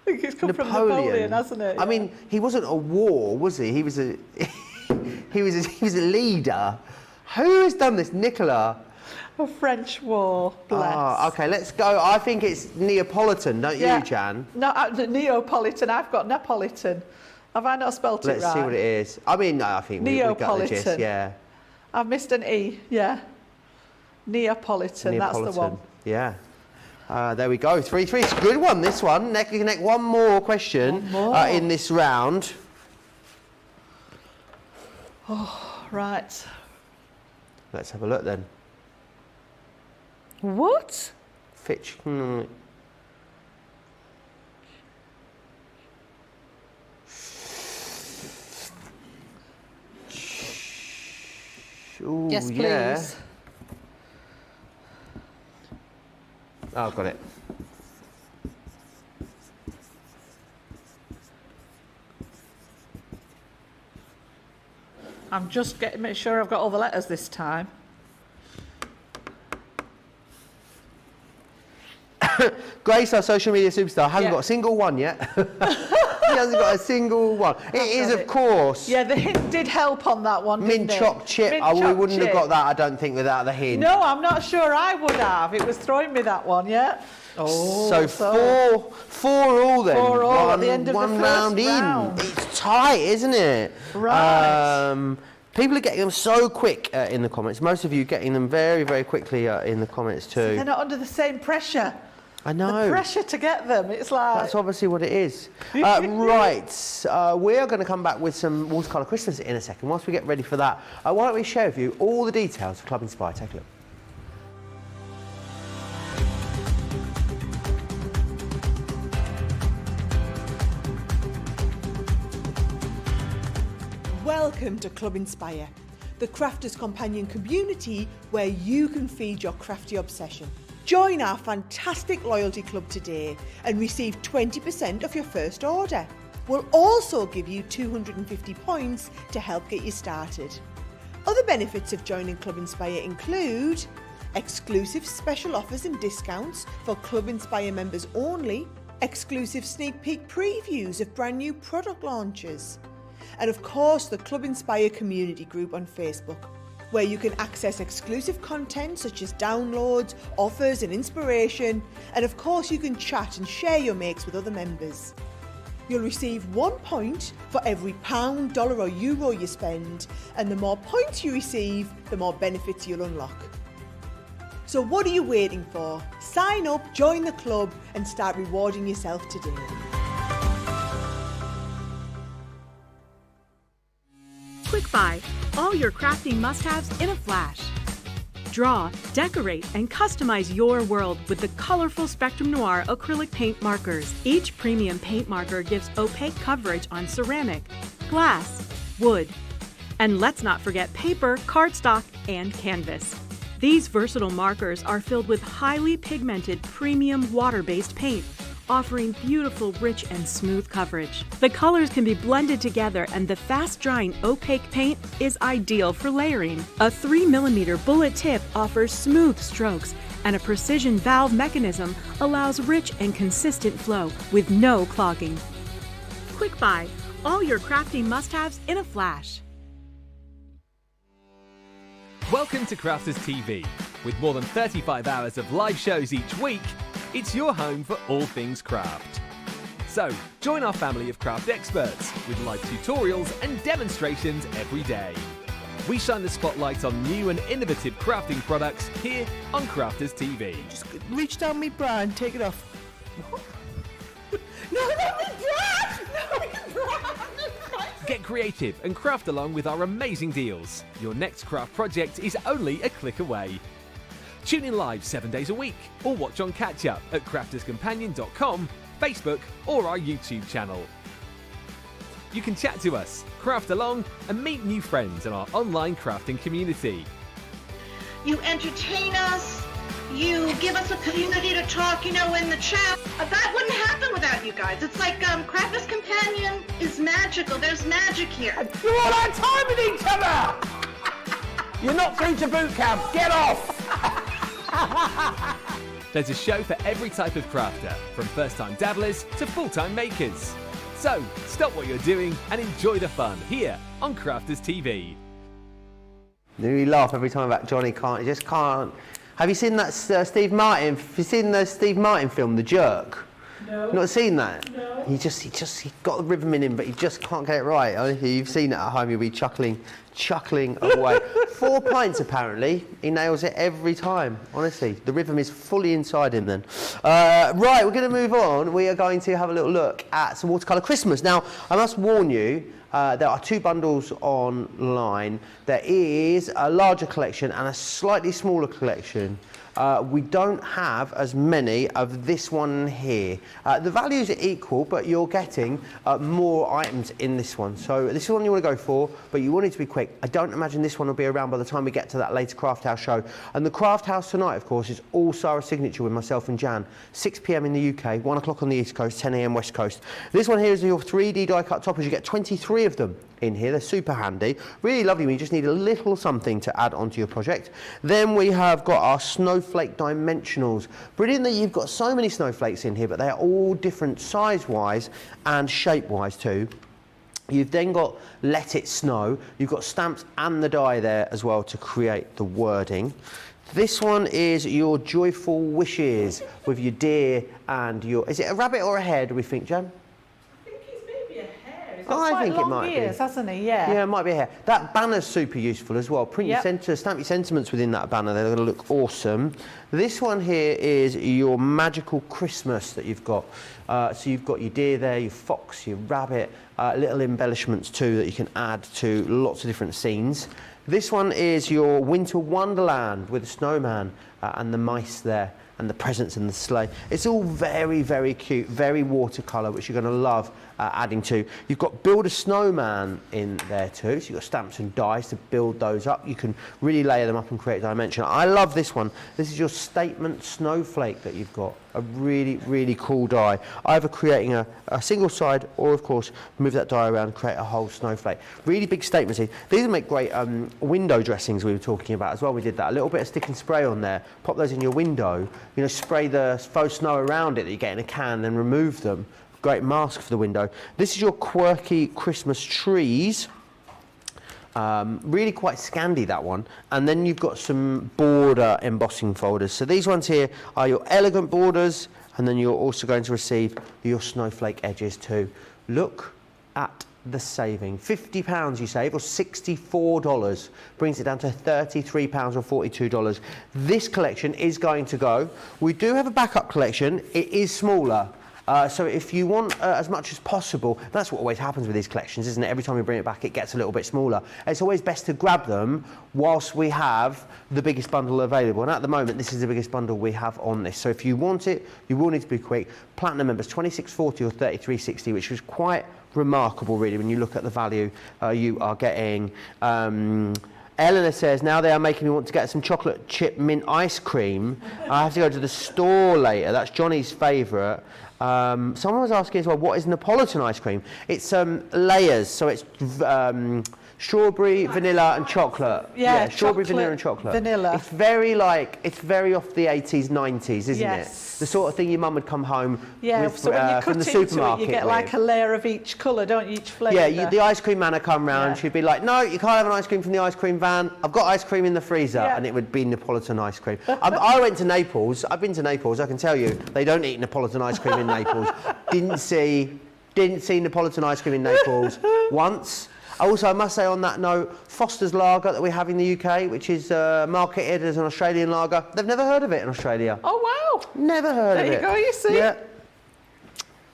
I think it's come from Napoleon, hasn't it? I mean, he wasn't a war, was he? He was a he was a leader. Who has done this, Nicola? A French war, bless. Ah, okay, let's go. I think it's Neapolitan, don't you, Jan? No, Neapolitan. I've got Napolitan. Have I not spelt it right? Let's see what it is. I mean, no, I think we got the gist, Neapolitan. yeah. I've missed an E, yeah. Neapolitan, that's the one. Yeah. There we go. 3-3. It's a good one, this one. Next, we can make one more question in this round. Oh, right. Let's have a look then. What? Fitch. Ooh, Yes, please. yeah. Oh, got it. I'm just make sure I've got all the letters this time. Grace, our social media superstar, hasn't got a single one yet. He hasn't got a single one. It is, of course. Yeah, the hint did help on that one, Mint didn't choc it? chip. Mint We choc wouldn't have chip. got that, I don't think, without the hint. No, I'm not sure I would have. It was throwing me that one, yeah. Oh, So 4 all then. 4 all at the end of the one first round round. in. It's tight, isn't it? Right. People are getting them so quick in the comments. Most of you getting them very, very quickly in the comments too. They're not under the same pressure. I know. The pressure to get them. It's like... That's obviously what it is. Right, we are going to come back with some watercolour Christmas in a second. Whilst we get ready for that, why don't we share with you all the details of Club Inspire. Take a look. Welcome to Club Inspire, the crafters' companion community where you can feed your crafty obsession. Join our fantastic loyalty club today and receive 20% of your first order. We'll also give you 250 points to help get you started. Other benefits of joining Club Inspire include exclusive special offers and discounts for Club Inspire members only, exclusive sneak peek previews of brand new product launches, and of course the Club Inspire community group on Facebook, where you can access exclusive content such as downloads, offers and inspiration, and of course you can chat and share your makes with other members. You'll receive 1 point for every £1, dollar or euro you spend, and the more points you receive, the more benefits you'll unlock. So what are you waiting for? Sign up, join the club and start rewarding yourself today. Quick Buy, all your crafting must-haves in a flash. Draw, decorate, and customize your world with the colorful Spectrum Noir acrylic paint markers. Each premium paint marker gives opaque coverage on ceramic, glass, wood, and let's not forget paper, cardstock, and canvas. These versatile markers are filled with highly pigmented premium water-based paint, offering beautiful, rich, and smooth coverage. The colors can be blended together and the fast-drying opaque paint is ideal for layering. A 3mm bullet tip offers smooth strokes and a precision valve mechanism allows rich and consistent flow with no clogging. Quick Buy, all your crafting must-haves in a flash. Welcome to Crafters TV. With more than 35 hours of live shows each week, it's your home for all things craft. So, join our family of craft experts with live tutorials and demonstrations every day. We shine the spotlight on new and innovative crafting products here on Crafters TV. Just reach down my bra and take it off. No, not my bra! No, my bra! Get creative and craft along with our amazing deals. Your next craft project is only a click away. Tune in live 7 days a week or watch on catch up at crafterscompanion.com, Facebook or our YouTube channel. You can chat to us, craft along and meet new friends in our online crafting community. You entertain us, you give us a community to talk, in the chat. That wouldn't happen without you guys. It's like Crafters Companion is magical. There's magic here. You're all our time with each other! You're not through to boot camp, get off! There's a show for every type of crafter, from first-time dabblers to full-time makers. So, stop what you're doing and enjoy the fun here on Crafters TV. We laugh every time about Johnny he just can't. Have you seen that Steve Martin? Have you seen the Steve Martin film, The Jerk? No. Not seen that? No. He got the rhythm in him, but he just can't get it right. Honestly, you've seen it at home, you'll be chuckling away. 4 pints apparently. He nails it every time. Honestly, the rhythm is fully inside him then. Right, we're going to move on. We are going to have a little look at some watercolour Christmas. Now, I must warn you, there are 2 bundles online. There is a larger collection and a slightly smaller collection. We don't have as many of this one here. The values are equal, but you're getting more items in this one. So this is one you want to go for, but you want it to be quick. I don't imagine this one will be around by the time we get to that later Craft House show. And the Craft House tonight, of course, is all Sarah Signature with myself and Jan. 6 p.m. in the UK, 1 o'clock on the East Coast, 10 a.m. West Coast. This one here is your 3D die cut toppers. You get 23 of them in here. They're super handy. Really lovely when you just need a little something to add onto your project. Then we have got our snowflake dimensionals. Brilliant that you've got so many snowflakes in here, but they're all different size-wise and shape-wise too. You've then got Let It Snow. You've got stamps and the die there as well to create the wording. This one is your Joyful Wishes with your deer and your... Is it a rabbit or a hare, do we think, Jan? I think it might be. Hasn't he? Yeah. Yeah, it might be a hair. That banner's super useful as well. Print your stamp your sentiments within that banner. They're going to look awesome. This one here is your magical Christmas that you've got. So you've got your deer there, your fox, your rabbit, little embellishments too that you can add to lots of different scenes. This one is your winter wonderland with a snowman and the mice there, and the presents and the sleigh. It's all very, very cute, very watercolour, which you're going to love adding to. You've got Build a Snowman in there too, so you've got stamps and dies to build those up. You can really layer them up and create dimension. I love this one. This is your statement snowflake that you've got. A really, really cool die. Either creating a single side or, of course, move that die around and create a whole snowflake. Really big statements here. These will make great window dressings we were talking about as well. We did that. A little bit of stick and spray on there. Pop those in your window. You know, spray the faux snow around it that you get in a can and remove them. Great mask for the window. This is your quirky Christmas trees. Really quite Scandi, that one. And then you've got some border embossing folders. So these ones here are your elegant borders, and then you're also going to receive your snowflake edges too. Look at the saving. £50 you save, or $64, brings it down to £33 or $42. This collection is going to go. We do have a backup collection. It is smaller. So if you want as much as possible, that's what always happens with these collections, isn't it? Every time we bring it back, it gets a little bit smaller. It's always best to grab them whilst we have the biggest bundle available. And at the moment, this is the biggest bundle we have on this. So if you want it, you will need to be quick. Platinum members, $26.40 or $33.60, which was quite remarkable, really, when you look at the value you are getting. Eleanor says, now they are making me want to get some chocolate chip mint ice cream. I have to go to the store later. That's Johnny's favourite. Someone was asking as well, what is Neapolitan ice cream? It's layers, so it's Strawberry, vanilla and chocolate. Yeah, strawberry, chocolate, vanilla and chocolate. vanilla. It's very off the 80s, 90s, isn't it? The sort of thing your mum would come home with so when you cut from the into supermarket it, you get like a layer of each colour, don't you, each flavour? Yeah, the ice cream man would come round, she'd be like, no, you can't have an ice cream from the ice cream van, I've got ice cream in the freezer, and it would be Neapolitan ice cream. I went to Naples, I've been to Naples, I can tell you, they don't eat Neapolitan ice cream in Naples. Didn't see Neapolitan ice cream in Naples once. Also, I must say on that note, Foster's Lager that we have in the UK, which is marketed as an Australian lager, they've never heard of it in Australia. Oh, wow. Never heard of it. There you go, you see. Yeah.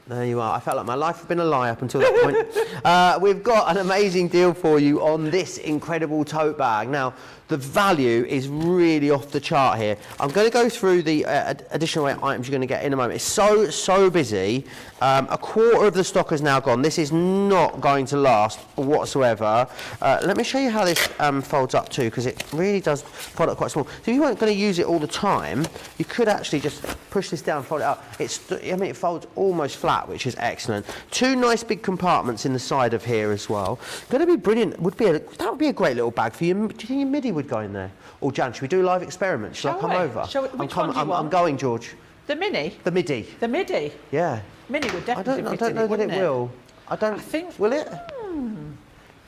There you are. I felt like my life had been a lie up until that point. We've got an amazing deal for you on this incredible tote bag. Now, the value is really off the chart here. I'm going to go through the additional items you're going to get in a moment. It's so busy. A quarter of the stock is now gone. This is not going to last whatsoever. Let me show you how this folds up too, because it really does fold up quite small. So if you weren't going to use it all the time, you could actually just push this down, fold it up. It folds almost flat, which is excellent. Two nice big compartments in the side of here as well. Going to be brilliant. That would be a great little bag for you. Do you think your MIDI would go in there? Or Jan, should we do a live experiment? Shall I come over? Which one do you want? I'm going, George. The mini? The MIDI. The MIDI? Yeah. Mini would definitely fit I don't know in, that it will. I think. Will it?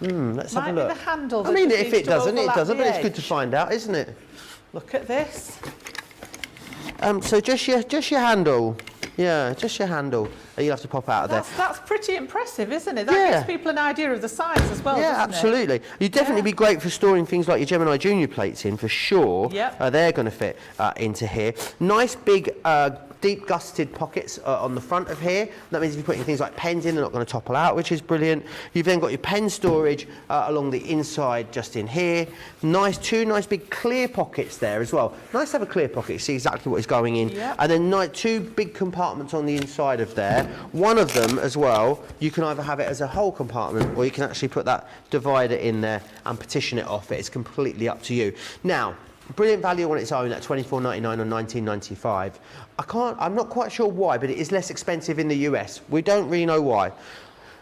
Let's have a look. Might be the handle. I mean, if it doesn't, it doesn't. But it's good to find out, isn't it? Look at this. So just your handle. Yeah, just your handle. You'll have to pop out of there. That's pretty impressive, isn't it? That gives people an idea of the size as well, doesn't absolutely. it? You'd definitely be great for storing things like your Gemini Junior plates in, for sure. Yep. They're going to fit into here. Nice big deep gusseted pockets on the front of here. That means if you're putting things like pens in, they're not going to topple out, which is brilliant. You've then got your pen storage along the inside, just in here. Two nice big clear pockets there as well. Nice to have a clear pocket, see exactly what is going in. Yep. And then two big compartments on the inside of there. One of them as well, you can either have it as a whole compartment, or you can actually put that divider in there and partition it off. It's completely up to you. Now, brilliant value on its own at $24.99 or $19.95. I'm not quite sure why, but it is less expensive in the US. We don't really know why.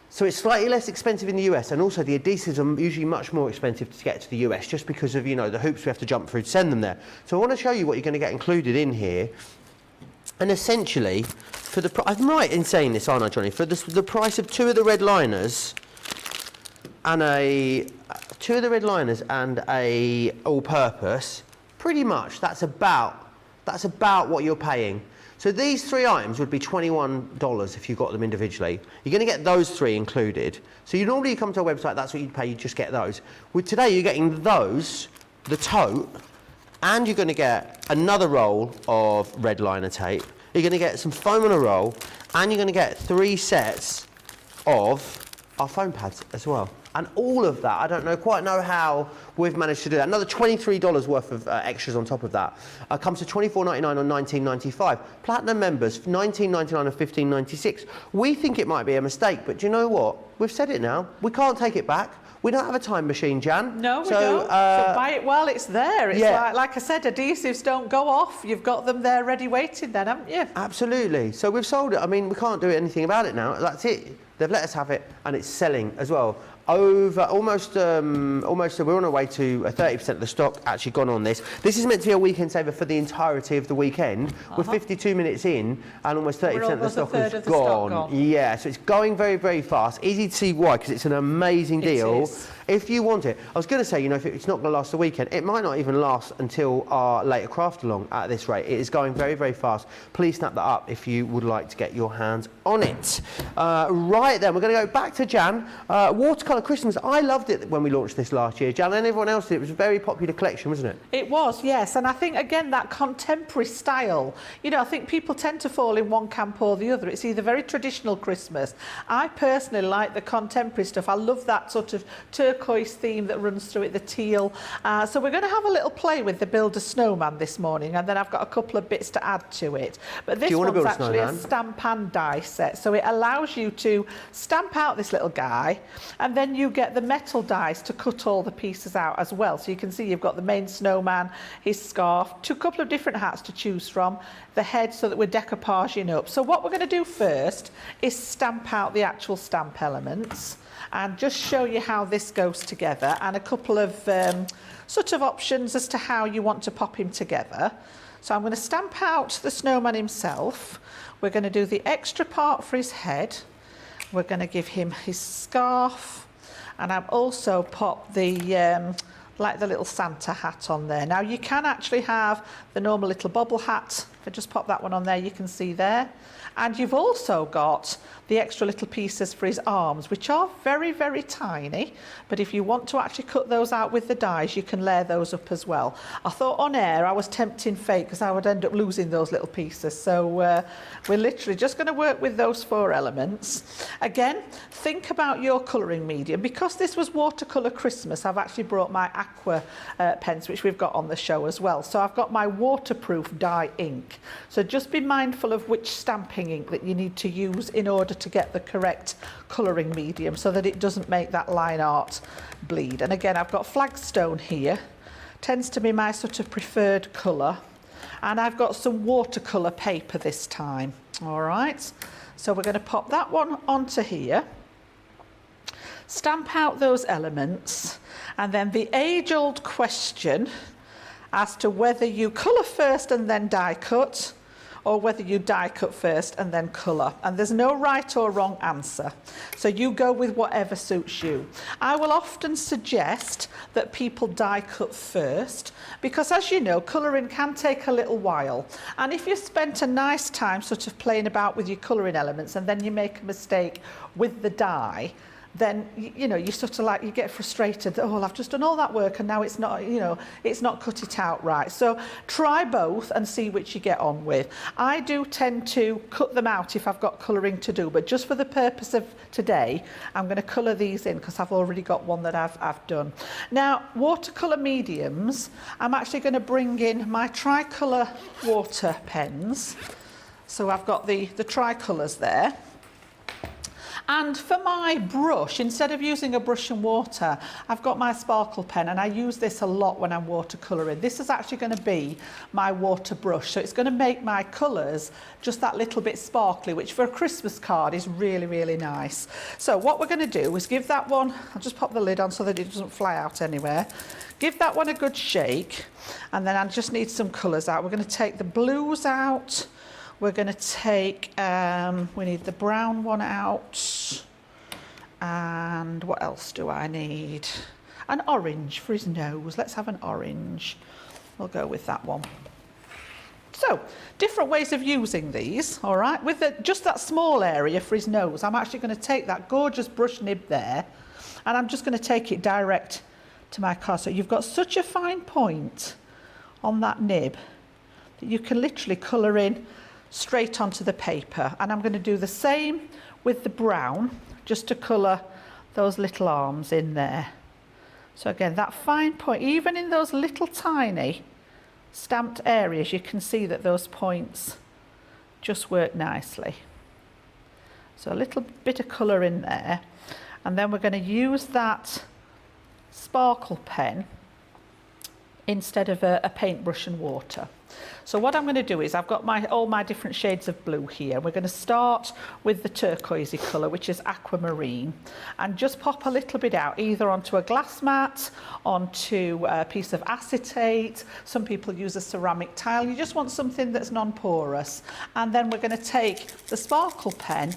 So it's slightly less expensive in the US, and also the adhesives are usually much more expensive to get to the US, just because of, the hoops we have to jump through to send them there. So I want to show you what you're going to get included in here. And essentially, I'm right in saying this, aren't I, Johnny? For the price of two of the red liners and a all-purpose, pretty much that's about what you're paying. So these three items would be $21 if you got them individually. You're going to get those three included. So you normally come to our website, that's what you'd pay, you just get those. With today, you're getting those, the tote, and you're going to get another roll of red liner tape. You're going to get some foam on a roll, and you're going to get 3 sets of our foam pads as well. And all of that, I don't quite know how we've managed to do that. Another $23 worth of extras on top of that. Comes to $24.99 or $19.95. Platinum members, $19.99 or $15.96. We think it might be a mistake, but do you know what? We've said it now. We can't take it back. We don't have a time machine, Jan. No, we don't. So buy it while it's there. It's like I said, adhesives don't go off. You've got them there ready waiting then, haven't you? Absolutely. So we've sold it. I mean, we can't do anything about it now. That's it. They've let us have it, and it's selling as well. We're on our way to 30% of the stock actually gone on this. This is meant to be a weekend saver for the entirety of the weekend. We're 52 minutes in, and almost 30% of the stock is gone. Yeah, so it's going very, very fast. Easy to see why, because it's an amazing deal. If you want it. I was going to say, if it's not going to last the weekend, it might not even last until our later craft along at this rate. It is going very, very fast. Please snap that up if you would like to get your hands on it. Right then, we're going to go back to Jan. Watercolour Christmas. I loved it when we launched this last year, Jan, and everyone else did. It was a very popular collection, wasn't it? It was, yes. And I think, again, that contemporary style, I think people tend to fall in one camp or the other. It's either very traditional Christmas. I personally like the contemporary stuff. I love that sort of turquoise theme that runs through it, the teal. So we're going to have a little play with the Build a Snowman this morning, and then I've got a couple of bits to add to it. But this one's actually a stamp and die set. So it allows you to stamp out this little guy, and then you get the metal dies to cut all the pieces out as well. So you can see you've got the main snowman, his scarf, a couple of different hats to choose from, the head, so that we're decoupaging up. So what we're going to do first is stamp out the actual stamp elements. and just show you how this goes together, and a couple of sort of options as to how you want to pop him together. So I'm going to stamp out the snowman himself. We're going to do the extra part for his head. We're going to give him his scarf, and I've also popped the like the little Santa hat on there. Now you can actually have the normal little bobble hat. If I just pop that one on there, you can see there. And you've also got the extra little pieces for his arms, which are very, very tiny. But if you want to actually cut those out with the dies, you can layer those up as well. I thought on air I was tempting fate because I would end up losing those little pieces. So we're literally just going to work with those 4 elements. Again, think about your colouring medium. Because this was watercolour Christmas, I've actually brought my aqua pens, which we've got on the show as well. So I've got my waterproof dye ink. So just be mindful of which stamping ink that you need to use in order to get the correct colouring medium so that it doesn't make that line art bleed. And again, I've got Flagstone here, tends to be my sort of preferred colour, and I've got some watercolour paper this time. All right, so we're going to pop that one onto here, stamp out those elements, and then the age-old question as to whether you colour first and then die cut, or whether you die cut first and then colour. And there's no right or wrong answer. So you go with whatever suits you. I will often suggest that people die cut first, because as you know, colouring can take a little while. And if you spent a nice time sort of playing about with your colouring elements and then you make a mistake with the dye, then you know, you sort of like, you get frustrated. Oh, well, I've just done all that work and now it's not, you know, it's not cut it out right. So try both and see which you get on with. I do tend to cut them out if I've got colouring to do, but just for the purpose of today, I'm going to colour these in because I've already got one that I've done. Now, watercolour mediums, I'm actually going to bring in my tricolour water pens. So I've got the tricolours there. And for my brush, instead of using a brush and water, I've got my sparkle pen, and I use this a lot when I'm watercolouring. This is actually going to be my water brush, so it's going to make my colours just that little bit sparkly, which for a Christmas card is really, really nice. So what we're going to do is give that one, I'll just pop the lid on so that it doesn't fly out anywhere. Give that one a good shake, and then I just need some colours out. We're going to take the blues out. We're going to take, we need the brown one out, and what else do I need? An orange for his nose. Let's have an orange. We'll go with that one. So, different ways of using these, all right? With just that small area for his nose, I'm actually going to take that gorgeous brush nib there, and I'm just going to take it direct to my card. So you've got such a fine point on that nib that you can literally colour in straight onto the paper. And I'm going to do the same with the brown, just to colour those little arms in there. So again, that fine point, even in those little tiny stamped areas, you can see that those points just work nicely. So a little bit of colour in there, and then we're going to use that sparkle pen instead of a paintbrush and water. So what I'm going to do is I've got all my different shades of blue here. We're going to start with the turquoisey colour, which is aquamarine, and just pop a little bit out, either onto a glass mat, onto a piece of acetate. Some people use a ceramic tile. You just want something that's non-porous. And then we're going to take the sparkle pen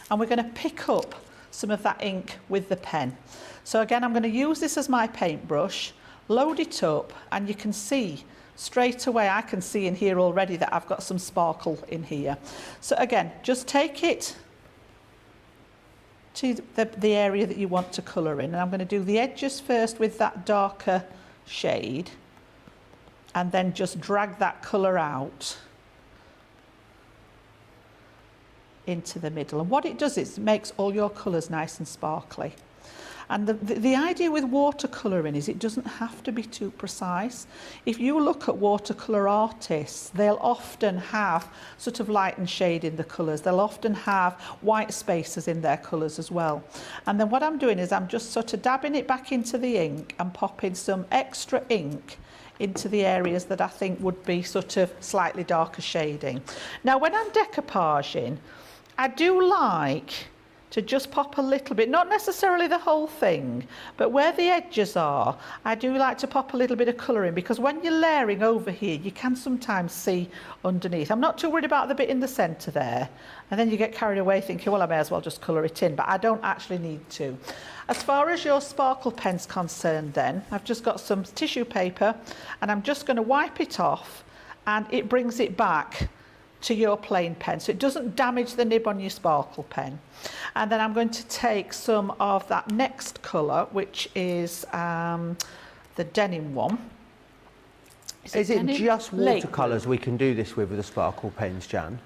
and we're going to pick up some of that ink with the pen. So again, I'm going to use this as my paintbrush, load it up, and you can see straight away, I can see in here already that I've got some sparkle in here. So again, just take it to the area that you want to colour in. And I'm going to do the edges first with that darker shade, and then just drag that colour out into the middle. And what it does is it makes all your colours nice and sparkly. And the idea with watercolouring is it doesn't have to be too precise. If you look at watercolour artists, they'll often have sort of light and shade in the colours. They'll often have white spaces in their colours as well. And then what I'm doing is I'm just sort of dabbing it back into the ink and popping some extra ink into the areas that I think would be sort of slightly darker shading. Now, when I'm decoupaging, I do like to just pop a little bit, not necessarily the whole thing, but where the edges are, I do like to pop a little bit of colour in, because when you're layering over here, you can sometimes see underneath. I'm not too worried about the bit in the centre there, and then you get carried away thinking, well, I may as well just colour it in, but I don't actually need to. As far as your sparkle pen's concerned then, I've just got some tissue paper, and I'm just going to wipe it off, and it brings it back to your plain pen, so it doesn't damage the nib on your sparkle pen. And then I'm going to take some of that next colour, which is the denim one. Is it just watercolours we can do this with the sparkle pens, Jan?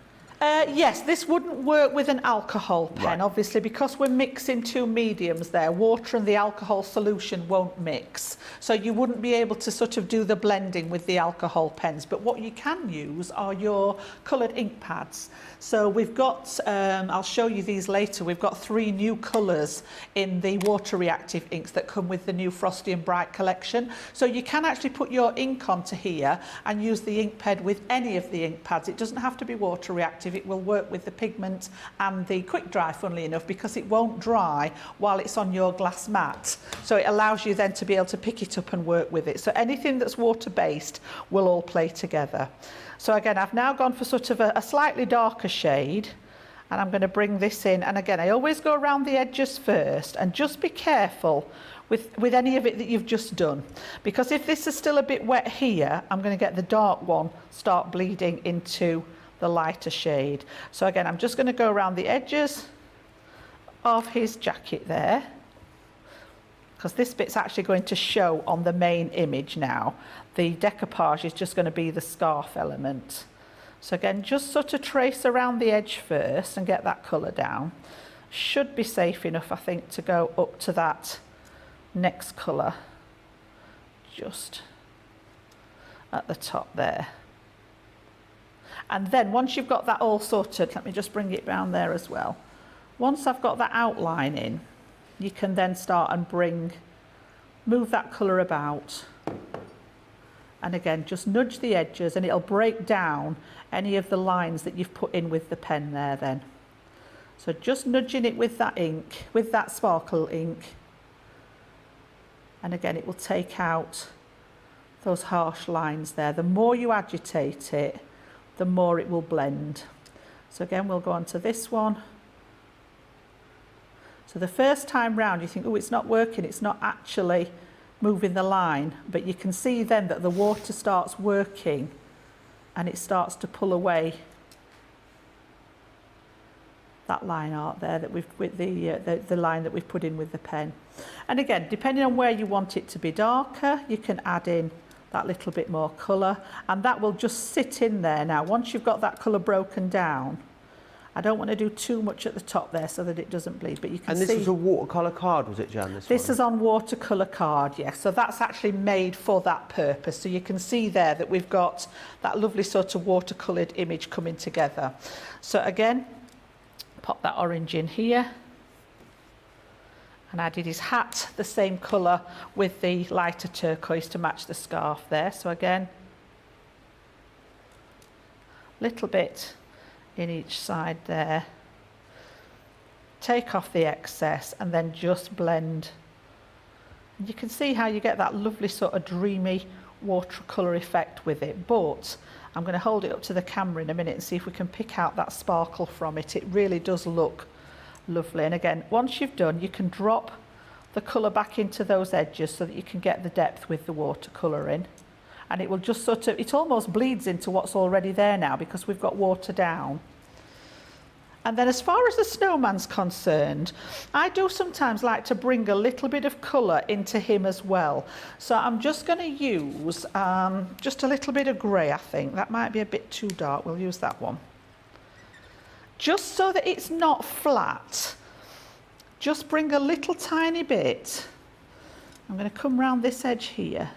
Yes, this wouldn't work with an alcohol pen, Right. obviously, because we're mixing two mediums there. Water and the alcohol solution won't mix. So you wouldn't be able to sort of do the blending with the alcohol pens. But what you can use are your coloured ink pads. So we've got, I'll show you these later, we've got 3 new colours in the water reactive inks that come with the new Frosty and Bright collection. So you can actually put your ink onto here and use the ink pad with any of the ink pads. It doesn't have to be water reactive. It will work with the pigment and the quick dry, funnily enough, because it won't dry while it's on your glass mat. So it allows you then to be able to pick it up and work with it. So anything that's water based will all play together. So again, I've now gone for sort of a slightly darker shade, and I'm going to bring this in. And again, I always go around the edges first, and just be careful with any of it that you've just done, because if this is still a bit wet here, I'm going to get the dark one start bleeding into the lighter shade. So again, I'm just going to go around the edges of his jacket there, because this bit's actually going to show on the main image now. The decoupage is just going to be the scarf element. So again, just sort of trace around the edge first and get that colour down. Should be safe enough, I think, to go up to that next colour just at the top there. And then once you've got that all sorted, let me just bring it round there as well. Once I've got that outline in, you can then start and move that colour about. And again, just nudge the edges and it'll break down any of the lines that you've put in with the pen there then. So just nudging it with that ink, with that sparkle ink. And again, it will take out those harsh lines there. The more you agitate it, the more it will blend. So again, we'll go on to this one. So the first time round, you think, oh, it's not working, it's not actually moving the line, but you can see then that the water starts working and it starts to pull away that line art there that we've with the line that we've put in with the pen. And again, depending on where you want it to be darker, you can add in that little bit more colour, and that will just sit in there. Now once you've got that colour broken down, I don't want to do too much at the top there so that it doesn't bleed, but you can see... And this was a watercolour card, was it, Jan? This is on watercolour card, yes. So that's actually made for that purpose. So you can see there that we've got that lovely sort of watercoloured image coming together. So again, pop that orange in here. And I did his hat the same colour with the lighter turquoise to match the scarf there. So again, little bit in each side there. Take off the excess and then just blend. And you can see how you get that lovely sort of dreamy watercolour effect with it. But I'm going to hold it up to the camera in a minute and see if we can pick out that sparkle from it. It really does look lovely. And again, once you've done, you can drop the colour back into those edges so that you can get the depth with the watercolour in. And it will just sort of, it almost bleeds into what's already there now because we've got water down. And then as far as the snowman's concerned, I do sometimes like to bring a little bit of colour into him as well. So I'm just going to use just a little bit of grey, I think. That might be a bit too dark. We'll use that one. Just so that it's not flat, just bring a little tiny bit. I'm going to come round this edge here.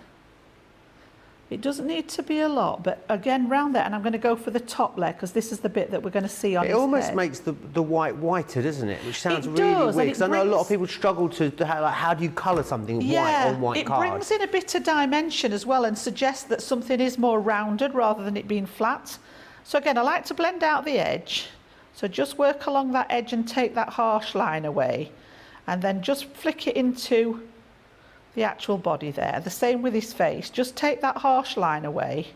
It doesn't need to be a lot, but again round there, and I'm going to go for the top layer because this is the bit that we're going to see on his head. It almost makes the white whiter, doesn't it? Which sounds really does, weird, because I know a lot of people struggle to like, how do you colour something white on white card? It brings in a bit of dimension as well and suggests that something is more rounded rather than it being flat. So again, I like to blend out the edge So just work along that edge and take that harsh line away, and then just flick it into the actual body there. The same with his face, just take that harsh line away.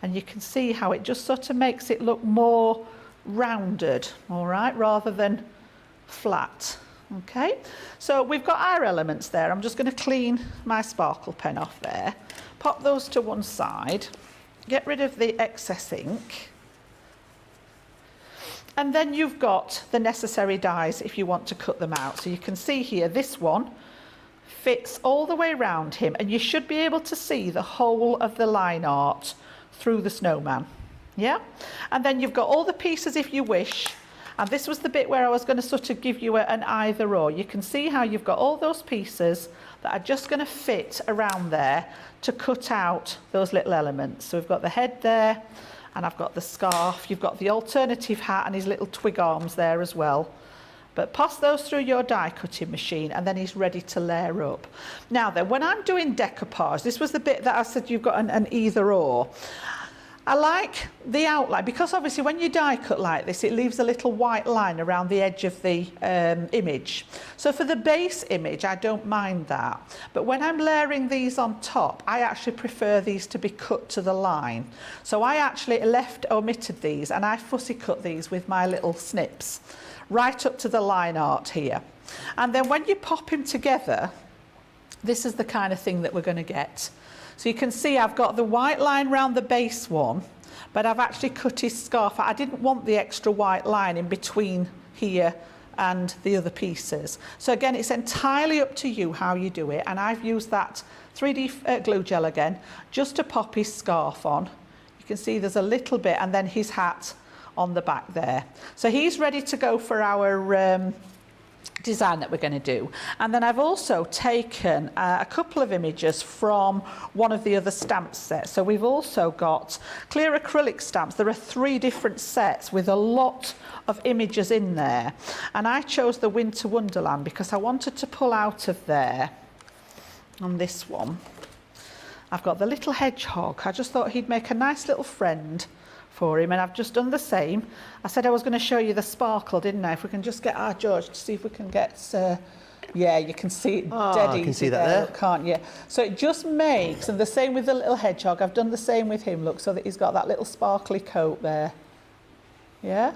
And you can see how it just sort of makes it look more rounded, all right, rather than flat. Okay, so we've got our elements there. I'm just going to clean my sparkle pen off there, pop those to one side, get rid of the excess ink, and then you've got the necessary dies if you want to cut them out. So you can see here, this one fits all the way around him, and you should be able to see the whole of the line art through the snowman. Yeah, and then you've got all the pieces if you wish, and this was the bit where I was going to sort of give you an either or. You can see how you've got all those pieces that are just going to fit around there to cut out those little elements. So we've got the head there, and I've got the scarf, you've got the alternative hat and his little twig arms there as well. But pass those through your die cutting machine, and then he's ready to layer up. Now then, when I'm doing decoupage, this was the bit that I said you've got an either or. I like the outline, because obviously when you die cut like this, it leaves a little white line around the edge of the image. So for the base image, I don't mind that. But when I'm layering these on top, I actually prefer these to be cut to the line. So I actually omitted these, and I fussy cut these with my little snips right up to the line art here. And then when you pop him together, this is the kind of thing that we're going to get. So you can see I've got the white line round the base one, but I've actually cut his scarf. I didn't want the extra white line in between here and the other pieces. So again, it's entirely up to you how you do it, and I've used that 3D glue gel again just to pop his scarf on. You can see there's a little bit, and then his hat on the back there. So he's ready to go for our design that we're going to do. And then I've also taken a couple of images from one of the other stamp sets. So we've also got clear acrylic stamps. There are 3 different sets with a lot of images in there, and I chose the Winter Wonderland because I wanted to pull out of there on this one. I've got the little hedgehog. I just thought he'd make a nice little friend for him, and I've just done the same. I said I was going to show you the sparkle, didn't I? If we can just get our George to see if we can get yeah, you can see it dead easy. I can see that there. Look, can't you? So it just makes, and the same with the little hedgehog, I've done the same with him, look, so that he's got that little sparkly coat there. Yeah?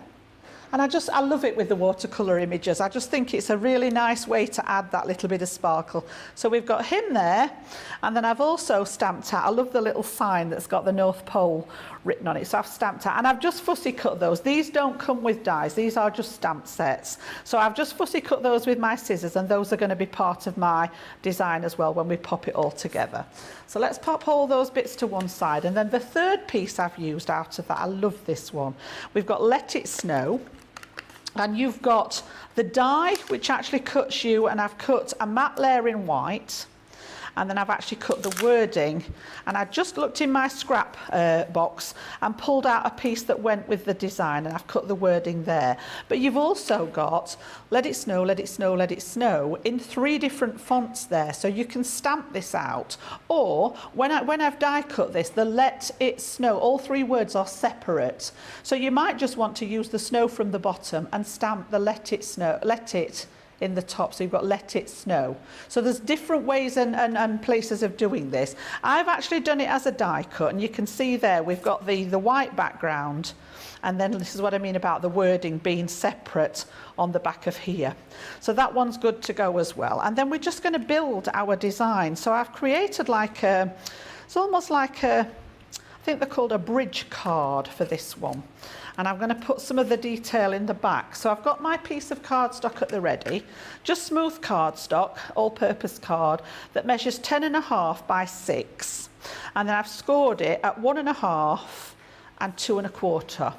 And I love it with the watercolour images. I just think it's a really nice way to add that little bit of sparkle. So we've got him there, and then I've also stamped out, I love the little sign that's got the North Pole written on it. So I've stamped out, and I've just fussy cut those. These don't come with dies, these are just stamp sets. So I've just fussy cut those with my scissors, and those are going to be part of my design as well when we pop it all together. So let's pop all those bits to one side. And then the third piece I've used out of that, I love this one. We've got Let It Snow. And you've got the die, which actually cuts you, and I've cut a matte layer in white, and then I've actually cut the wording, and I just looked in my scrap box and pulled out a piece that went with the design, and I've cut the wording there. But you've also got Let It Snow, Let It Snow, Let It Snow in 3 different fonts there, so you can stamp this out. Or when I've die cut this, the Let It Snow, all 3 words are separate, so you might just want to use the snow from the bottom and stamp the Let It Snow, Let It in the top, so you've got Let It Snow. So there's different ways and places of doing this. I've actually done it as a die cut, and you can see there we've got the white background, and then this is what I mean about the wording being separate on the back of here. So that one's good to go as well. And then we're just going to build our design. So I've created like a, it's almost like a, I think they're called a bridge card for this one. And I'm going to put some of the detail in the back. So I've got my piece of cardstock at the ready, just smooth cardstock, all-purpose card, that measures 10.5 by 6. And then I've scored it at 1.5 and 2 1/4.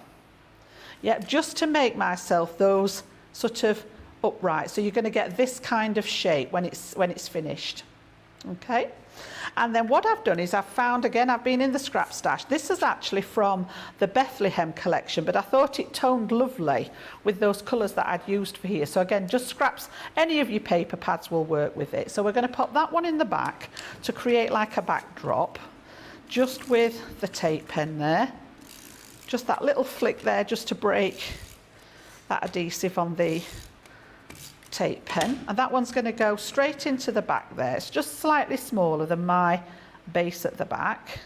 Yeah, just to make myself those sort of upright. So you're going to get this kind of shape when it's finished. Okay. And then what I've done is I've found, again, I've been in the scrap stash. This is actually from the Bethlehem collection, but I thought it toned lovely with those colours that I'd used for here. So again, just scraps, any of your paper pads will work with it. So we're going to pop that one in the back to create like a backdrop, just with the tape pen there. just that little flick there just to break that adhesive on the tape pen. And that one's going to go straight into the back there. It's just slightly smaller than my base at the back.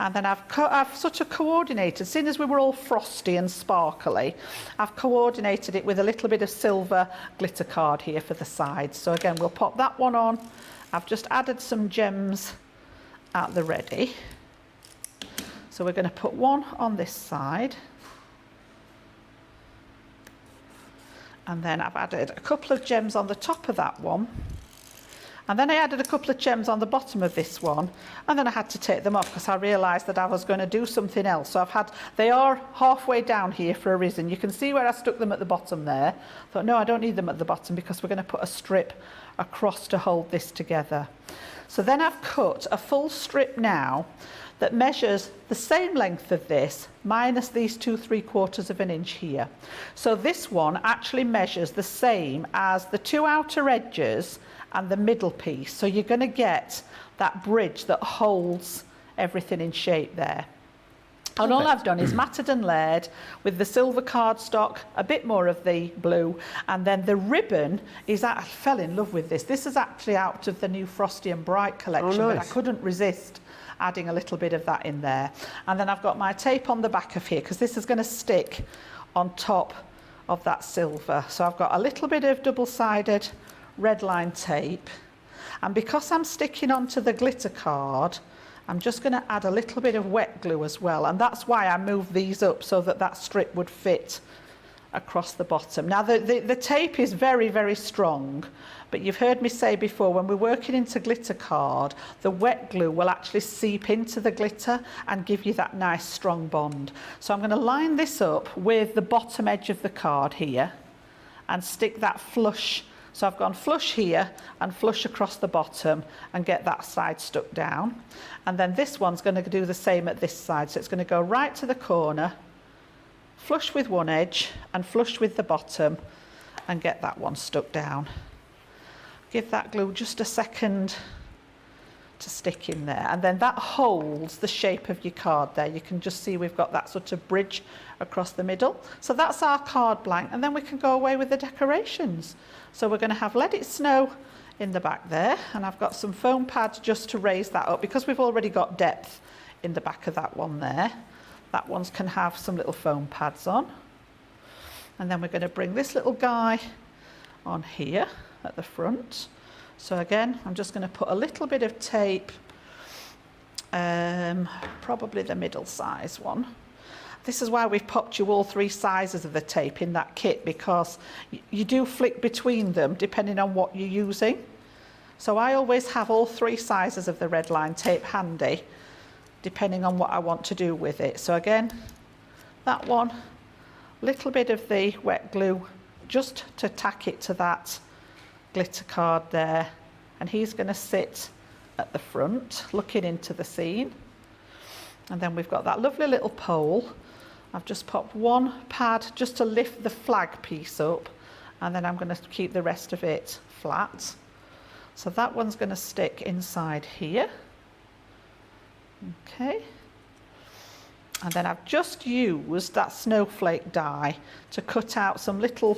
And then I've sort of coordinated, seeing as we were all frosty and sparkly, I've coordinated it with a little bit of silver glitter card here for the sides. So again, we'll pop that one on. I've just added some gems at the ready. So we're going to put one on this side. And then I've added a couple of gems on the top of that one. And then I added a couple of gems on the bottom of this one, and then I had to take them off because I realised that I was going to do something else. So they are halfway down here for a reason. You can see where I stuck them at the bottom there. I thought, no, I don't need them at the bottom because we're going to put a strip across to hold this together. So then I've cut a full strip now that measures the same length of this minus these 2 3/4 of an inch here. So this one actually measures the same as the 2 outer edges and the middle piece. So you're going to get that bridge that holds everything in shape there. And all I've done is matted and layered with the silver cardstock, a bit more of the blue, and then the ribbon is, I fell in love with this. This is actually out of the new Frosty and Bright collection, Oh, nice. but I couldn't resist adding a little bit of that in there. And then I've got my tape on the back of here because this is going to stick on top of that silver. So I've got a little bit of double-sided red line tape, and because I'm sticking onto the glitter card, I'm just going to add a little bit of wet glue as well, and that's why I moved these up so that that strip would fit across the bottom. Now the tape is very, very strong, but you've heard me say before, when we're working into glitter card, the wet glue will actually seep into the glitter and give you that nice strong bond. So I'm going to line this up with the bottom edge of the card here and stick that flush. So I've gone flush here and flush across the bottom and get that side stuck down. And then this one's going to do the same at this side. So it's going to go right to the corner, flush with one edge and flush with the bottom and get that one stuck down. Give that glue just a second to stick in there, and then that holds the shape of your card there. You can just see we've got that sort of bridge across the middle. So that's our card blank, and then we can go away with the decorations. So we're going to have Let It Snow in the back there, and I've got some foam pads just to raise that up because we've already got depth in the back of that one there. That one's can have some little foam pads on. And then we're going to bring this little guy on here at the front. So again, I'm just going to put a little bit of tape, probably the middle size one. This is why we've popped you all 3 sizes of the tape in that kit, because you do flick between them depending on what you're using. So I always have all 3 sizes of the red line tape handy, depending on what I want to do with it. So again, that one, little bit of the wet glue just to tack it to that glitter card there, and he's going to sit at the front looking into the scene. And then we've got that lovely little pole. I've just popped one pad just to lift the flag piece up, and then I'm going to keep the rest of it flat. So that one's going to stick inside here. Okay. And then I've just used that snowflake die to cut out some little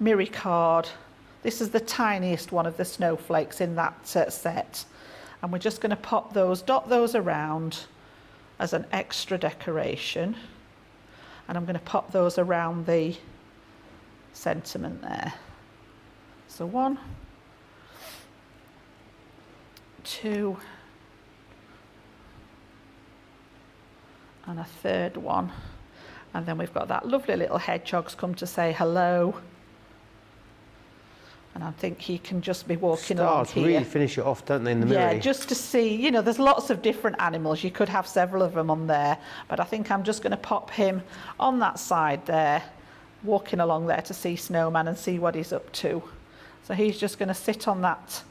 mirror card. This is the tiniest one of the snowflakes in that set. And we're just going to pop those, dot those around as an extra decoration. And I'm going to pop those around the sentiment there. So 1, 2, and a third one. And then we've got that lovely little hedgehog's come to say hello. And I think he can just be walking along here. Really finish it off, don't they, in the mirror? Yeah, just to see, you know, there's lots of different animals. You could have several of them on there, but I think I'm just going to pop him on that side there, walking along there to see Snowman and see what he's up to. So he's just going to sit on that,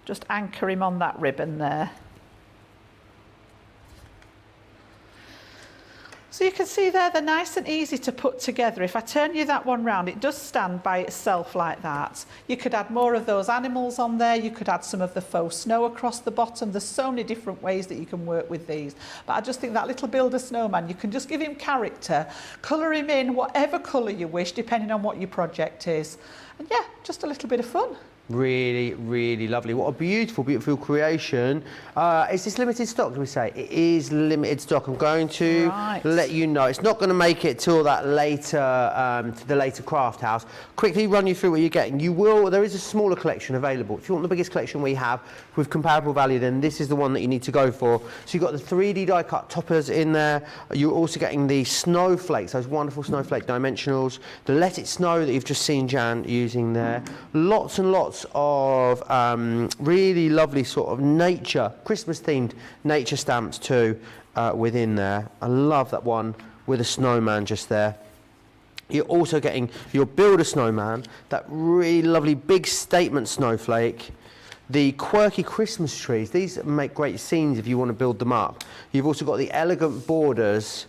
just anchor him on that ribbon there. So you can see there, they're nice and easy to put together. If I turn you that one round, it does stand by itself like that. You could add more of those animals on there. You could add some of the faux snow across the bottom. There's so many different ways that you can work with these. But I just think that little builder snowman, you can just give him character, colour him in whatever colour you wish, depending on what your project is. And yeah, just a little bit of fun. Really, really lovely. What a beautiful, beautiful creation. Is this limited stock, do we say? It is limited stock. I'm going to let you know. It's not going to make it till that later, to the later craft house. Quickly run you through what you're getting. There is a smaller collection available. If you want the biggest collection we have with comparable value, then this is the one that you need to go for. So you've got the 3D die cut toppers in there. You're also getting the snowflakes, those wonderful snowflake dimensionals. The Let It Snow that you've just seen Jan using there. Lots and lots of really lovely sort of nature, Christmas themed nature stamps too within there. I love that one with a snowman just there. You're also getting your builder snowman, that really lovely big statement snowflake, the quirky Christmas trees. These make great scenes if you want to build them up. You've also got the elegant borders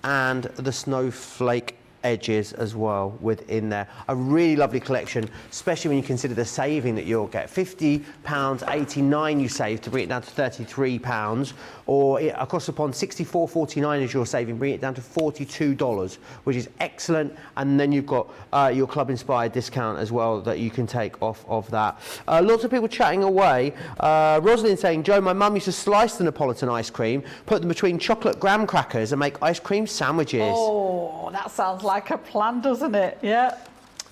and the snowflake edges as well within there. A really lovely collection, especially when you consider the saving that you'll get. £50.89 you save to bring it down to £33, or across upon £64.49 as you're saving, bring it down to $42, which is excellent. And then you've got your club inspired discount as well that you can take off of that. Lots of people chatting away. Rosalind saying, Joe, my mum used to slice the Neapolitan ice cream, put them between chocolate graham crackers and make ice cream sandwiches. Oh, that sounds like a plan, doesn't it? Yeah.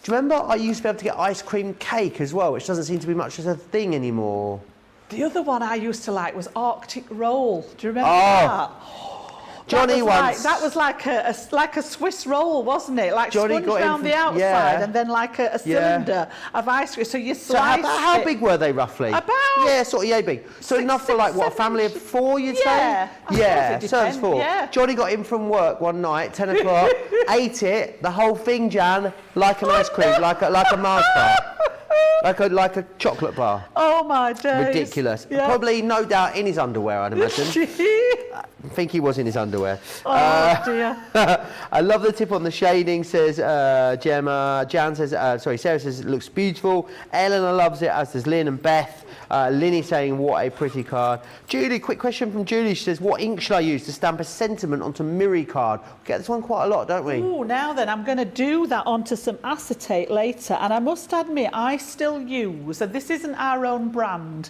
Do you remember I used to be able to get ice cream cake as well, which doesn't seem to be much as a thing anymore? The other one I used to like was Arctic roll. Do you remember that? Johnny once. That was like a Swiss roll, wasn't it? Like Johnny sponge got down the outside and then like a cylinder of ice cream. So you sliced how big were they roughly? About sort of yay big. So enough for like what, a family of 4, you'd say? Yeah, serves 4. Yeah. Johnny got in from work one night, 10 o'clock, ate it, the whole thing, Jan, like an ice cream, like a Mars bar. Like a chocolate bar. Oh my days. Ridiculous. Yeah. Probably, no doubt, in his underwear, I'd imagine. I think he was in his underwear. Oh dear. I love the tip on the shading, says Gemma. Jan says, Sarah says it looks beautiful. Eleanor loves it, as does Lynn and Beth. Linny saying, what a pretty card. Julie, quick question from Julie. She says, what ink should I use to stamp a sentiment onto Miri card? We get this one quite a lot, don't we? Oh, now then, I'm going to do that onto some acetate later. And I must admit, I still use, and this isn't our own brand,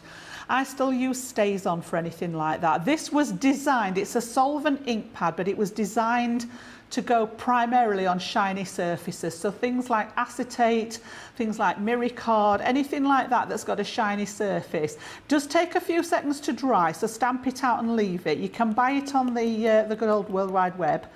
I still use StazOn for anything like that. This was designed, it's a solvent ink pad, but it was designed to go primarily on shiny surfaces. So things like acetate, things like Miri card, anything like that that's got a shiny surface. Does take a few seconds to dry, so stamp it out and leave it. You can buy it on the good old World Wide Web.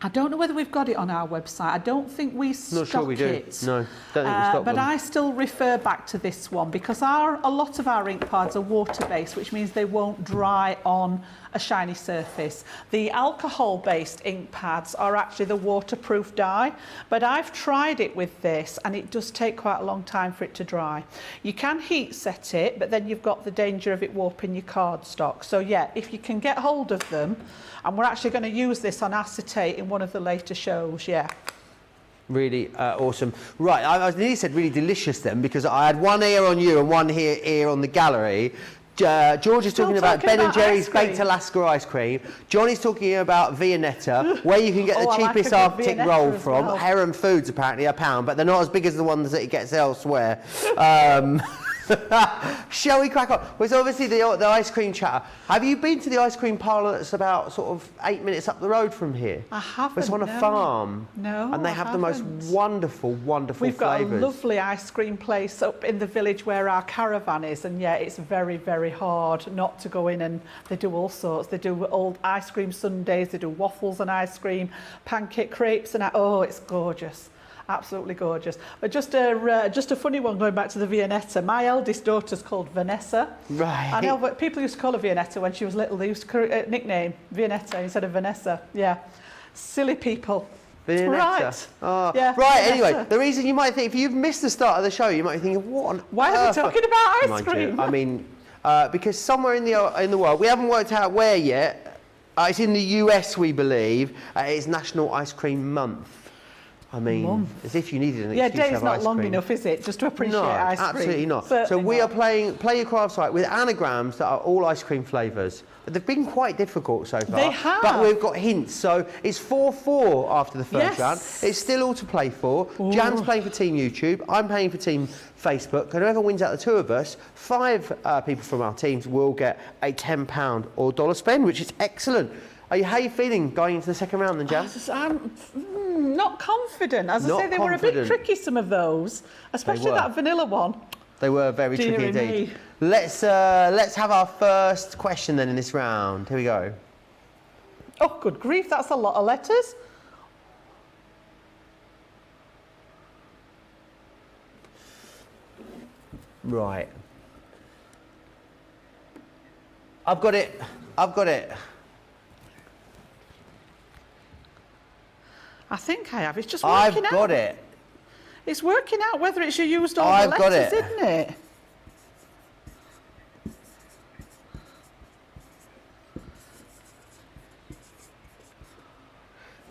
I don't know whether we've got it on our website. I don't think we stock it. Not sure we do. No, don't think we stock but them. I still refer back to this one because a lot of our ink pads are water-based, which means they won't dry on a shiny surface. The alcohol-based ink pads are actually the waterproof dye, but I've tried it with this and it does take quite a long time for it to dry. You can heat set it, but then you've got the danger of it warping your cardstock. So yeah, if you can get hold of them, and we're actually going to use this on acetate in one of the later shows, yeah. Really awesome. Right, I nearly said really delicious then, because I had one ear on you and one ear on the gallery. George is talking about Ben & Jerry's Baked Alaska ice cream. Johnny's talking about Viennetta, where you can get the cheapest Arctic roll from. Well. Heron Foods, apparently, £1, but they're not as big as the ones that it gets elsewhere. Shall we crack on? Well, it's obviously the ice cream chatter. Have you been to the ice cream parlour that's about sort of 8 minutes up the road from here? I haven't. It's on a farm. No, and they have the most wonderful, wonderful We've got flavours. a lovely ice cream place up in the village where our caravan is, and yeah, it's very, very hard not to go in, and they do all sorts. They do old ice cream sundaes, they do waffles and ice cream, pancake crepes, and oh, it's gorgeous. Absolutely gorgeous. But just a funny one going back to the Viennetta. My eldest daughter's called Vanessa. Right. I know, but people used to call her Viennetta when she was little. They used to nickname Viennetta instead of Vanessa. Yeah. Silly people. Viennetta. Right. Oh. Yeah, right, Viennetta. anyway, the reason you might think, if you've missed the start of the show, you might be thinking, what on Why are we talking about ice Mind you, cream? I mean, because somewhere in the world, we haven't worked out where yet, It's in the US, we believe. It's National Ice Cream Month. I mean, as if you needed an excuse to day's have not ice long cream. enough, is it? Just to appreciate No, ice cream. absolutely not. Certainly so we not. are playing Play Your Craft site with anagrams that are all ice cream flavours. But they've been quite difficult so far. They have. But we've got hints. So it's 4-4 after the first Yes. round. It's still all to play for. Jan's playing for Team YouTube. I'm playing for Team Facebook. And whoever wins out of the two of us, 5 people from our teams will get a £10 or dollar spend, which is excellent. How are you feeling going into the second round then, Jan? I'm not confident. As I Not say, they were a bit confident. tricky, some of those, especially were. that vanilla one. They were very tricky Dearie indeed. me. Let's have our first question then in this round. Here we go. Oh, good grief, that's a lot of letters. Right. I've got it. I've got it. I think I have. It's just working I've out. got it. It's working out whether it's you used all I've the got letters, it. isn't it?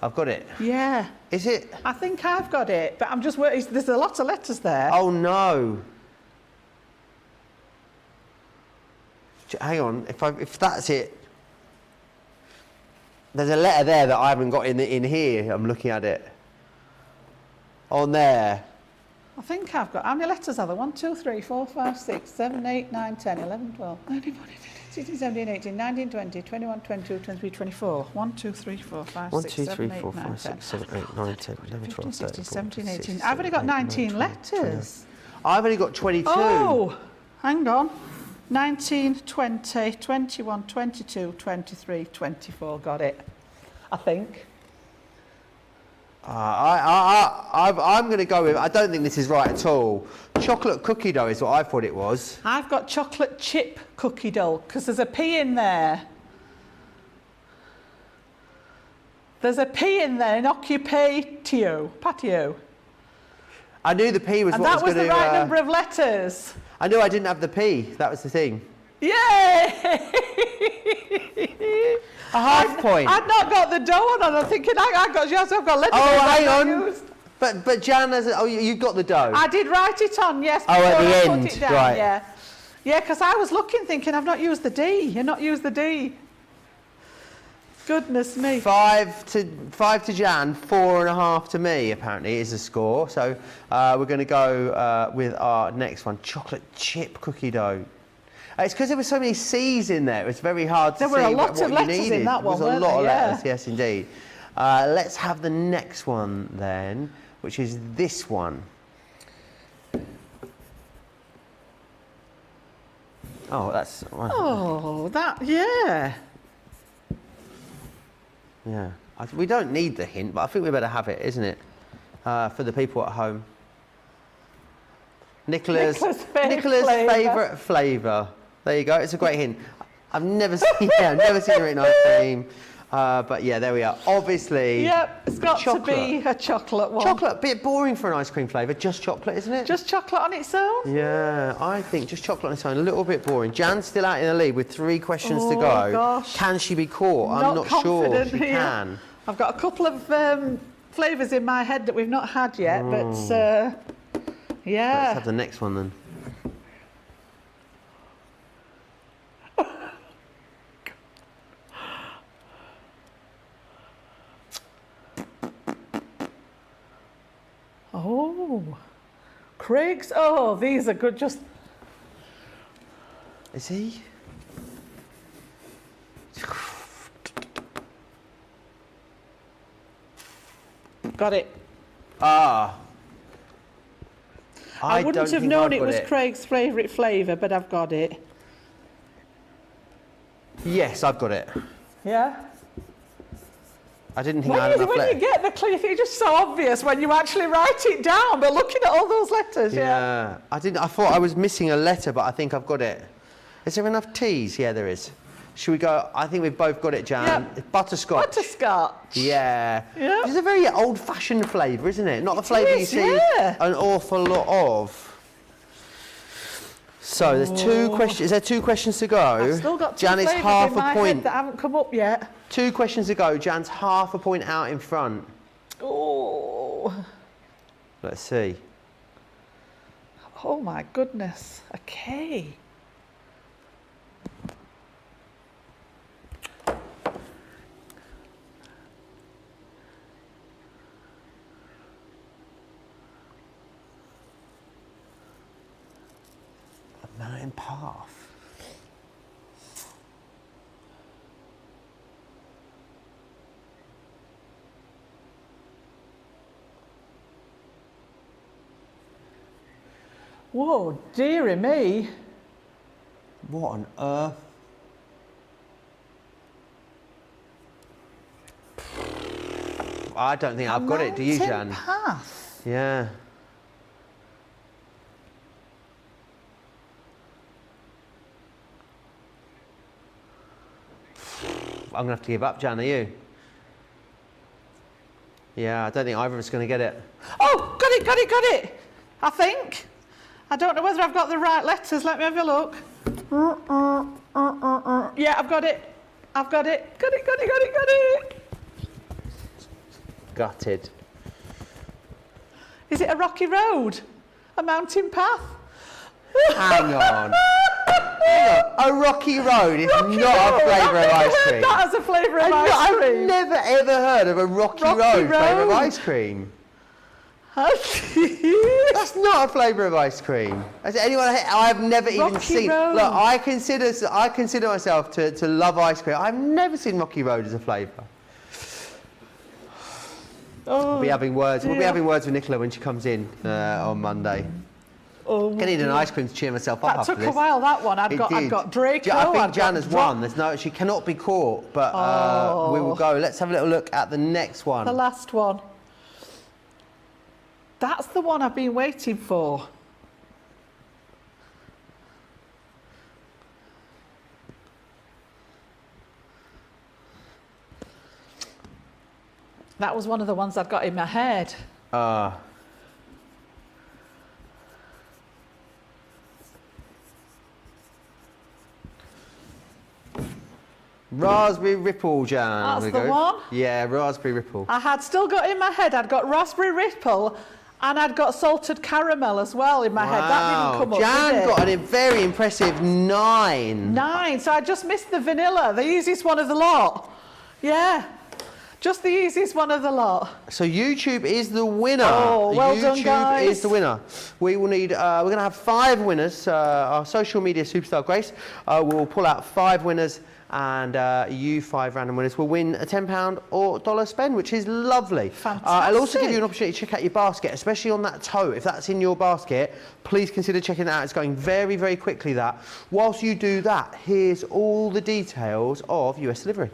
I've got it. Yeah. Is it? I think I've got it, but I'm just worried. There's a lot of letters there. Oh no. Hang on. If that's it. There's a letter there that I haven't got in here. I'm looking at it. On there. I think I've got. How many letters are there? 1, 2, 3, 4, 5, 6, 7, 8, 9, 10, 11, 12, 13, 14, 15, 16, 17, 18, 19, 20, 21, 22, 23, 24. 1, 2, 3, 4, 5, 1, 6, 2, 7, 3, 8, 4, 9, 5, 10, 6, 7, 8, 9, 10, 11, 15, 12, 16, 13, 17, 14, 18. 16, I've only got 17, 18, 19 19, 20. letters. I've only got 22. Oh, hang on. 19, 20, 21, 22, 23, 24. Got it. I think. I'm going to go with. I don't think this is right at all. Chocolate cookie dough is what I thought it was. I've got chocolate chip cookie dough because there's a P in there. There's a P in there in patio. I knew the P was And what that was was going the to. right number of letters. I knew I didn't have the P. That was the thing. Yay! A half point. I'd not got the dough on, and I'm thinking I got yours. I've got letters. Oh, I've hang not on. used. But Jan has. Oh, you got the dough. I did write it on, yes. Oh, at before the I end, put it down, right. Yeah, yeah, because I was looking, thinking I've not used the D. You've not used the D. Goodness me. 5 to Jan, 4.5 to me. Apparently, is the score. So we're going to go with our next one: chocolate chip cookie dough. It's because there were so many C's in there. It was very hard to see. There were a lot what of you letters in needed. that one, There was a weren't lot of there? Yeah. letters. Yes, indeed. Let's have the next one then, which is this one. Oh, that's. Oh, that, yeah. Yeah. We don't need the hint, but I think we better have it, isn't it? For the people at home. Nicola's favourite flavour. There you go. It's a great hint. I've never seen it written ice cream. But yeah, there we are. Obviously. Yep, it's got chocolate. to be a chocolate one. Chocolate, a bit boring for an ice cream flavour. Just chocolate, isn't it? Just chocolate on its own? Yeah, I think just chocolate on its own. A little bit boring. Jan's still out in the lead with 3 questions to go. Oh, gosh. Can she be caught? I'm not sure confident she here. can. I've got a couple of flavours in my head that we've not had yet, but yeah. Let's have the next one then. Oh, Craig's. Oh, these are good. Just Is he? got it. Ah. I wouldn't don't have think known I've it got was Craig's favourite flavour, but I've got it. Yes, I've got it. Yeah. I didn't think I had enough When you letters. get the clue, it's just so obvious when you actually write it down. But looking at all those letters, Yeah. I thought I was missing a letter, but I think I've got it. Is there enough T's? Yeah, there is. Should we go? I think we've both got it, Jan. Yep. It's butterscotch. Butterscotch. Yeah. Yeah. It's a very old-fashioned flavour, isn't it? Not the flavour you is, see yeah. an awful lot of. So there's 2 questions. Is there 2 questions to go? I've still got 2 Jan is flavours half in a my point. head that haven't come up yet. 2 questions to go. Jan's half a point out in front. Oh. Let's see. Oh my goodness. Okay. A mountain path. Whoa, dearie me. What on earth? I don't think I've got it. Do you, Mountain Jan? Path. Yeah. I'm gonna have to give up, Jan. Are you? Yeah, I don't think either of us are gonna get it. Oh, got it. I think. I don't know whether I've got the right letters. Let me have a look. Yeah, I've got it. Got it. Gutted. Is it a rocky road? A mountain path? Hang on. A rocky road is not a flavour of ice cream. That as a flavour of ice I've cream. never ever heard of a rocky road flavour of ice cream. That's not a flavour of ice cream. Has anyone? I've never even Rocky seen. Road. Look, I consider myself to love ice cream. I've never seen Rocky Road as a flavour. Oh, We'll be having words. We'll be dear. having words with Nicola when she comes in on Monday. Oh, I need an ice cream to cheer myself up that after took this. a while, that one. I'd It got did. Draco. I think I'd Jan got has won. There's no, she cannot be caught. But we will go. Let's have a little look at the next one. The last one. That's the one I've been waiting for. That was one of the ones I'd got in my head. Raspberry Ripple, Jan. That's There we the go. one? Yeah, Raspberry Ripple. I had still got in my head, I'd got raspberry ripple and I'd got salted caramel as well in my head. That didn't come up, Jan did it? got a very impressive 9. 9, so I just missed the vanilla, the easiest one of the lot. Yeah, just the easiest one of the lot. So YouTube is the winner. Oh, well YouTube done, guys. is the winner. We will need. We're going to have 5 winners. Our social media superstar Grace will pull out 5 winners, and you 5 random winners will win a £10 or dollar spend, which is lovely. I'll also give you an opportunity to check out your basket, especially on that tote. If that's in your basket, please consider checking it out. It's going very, very quickly. That. Whilst you do that, here's all the details of US delivery.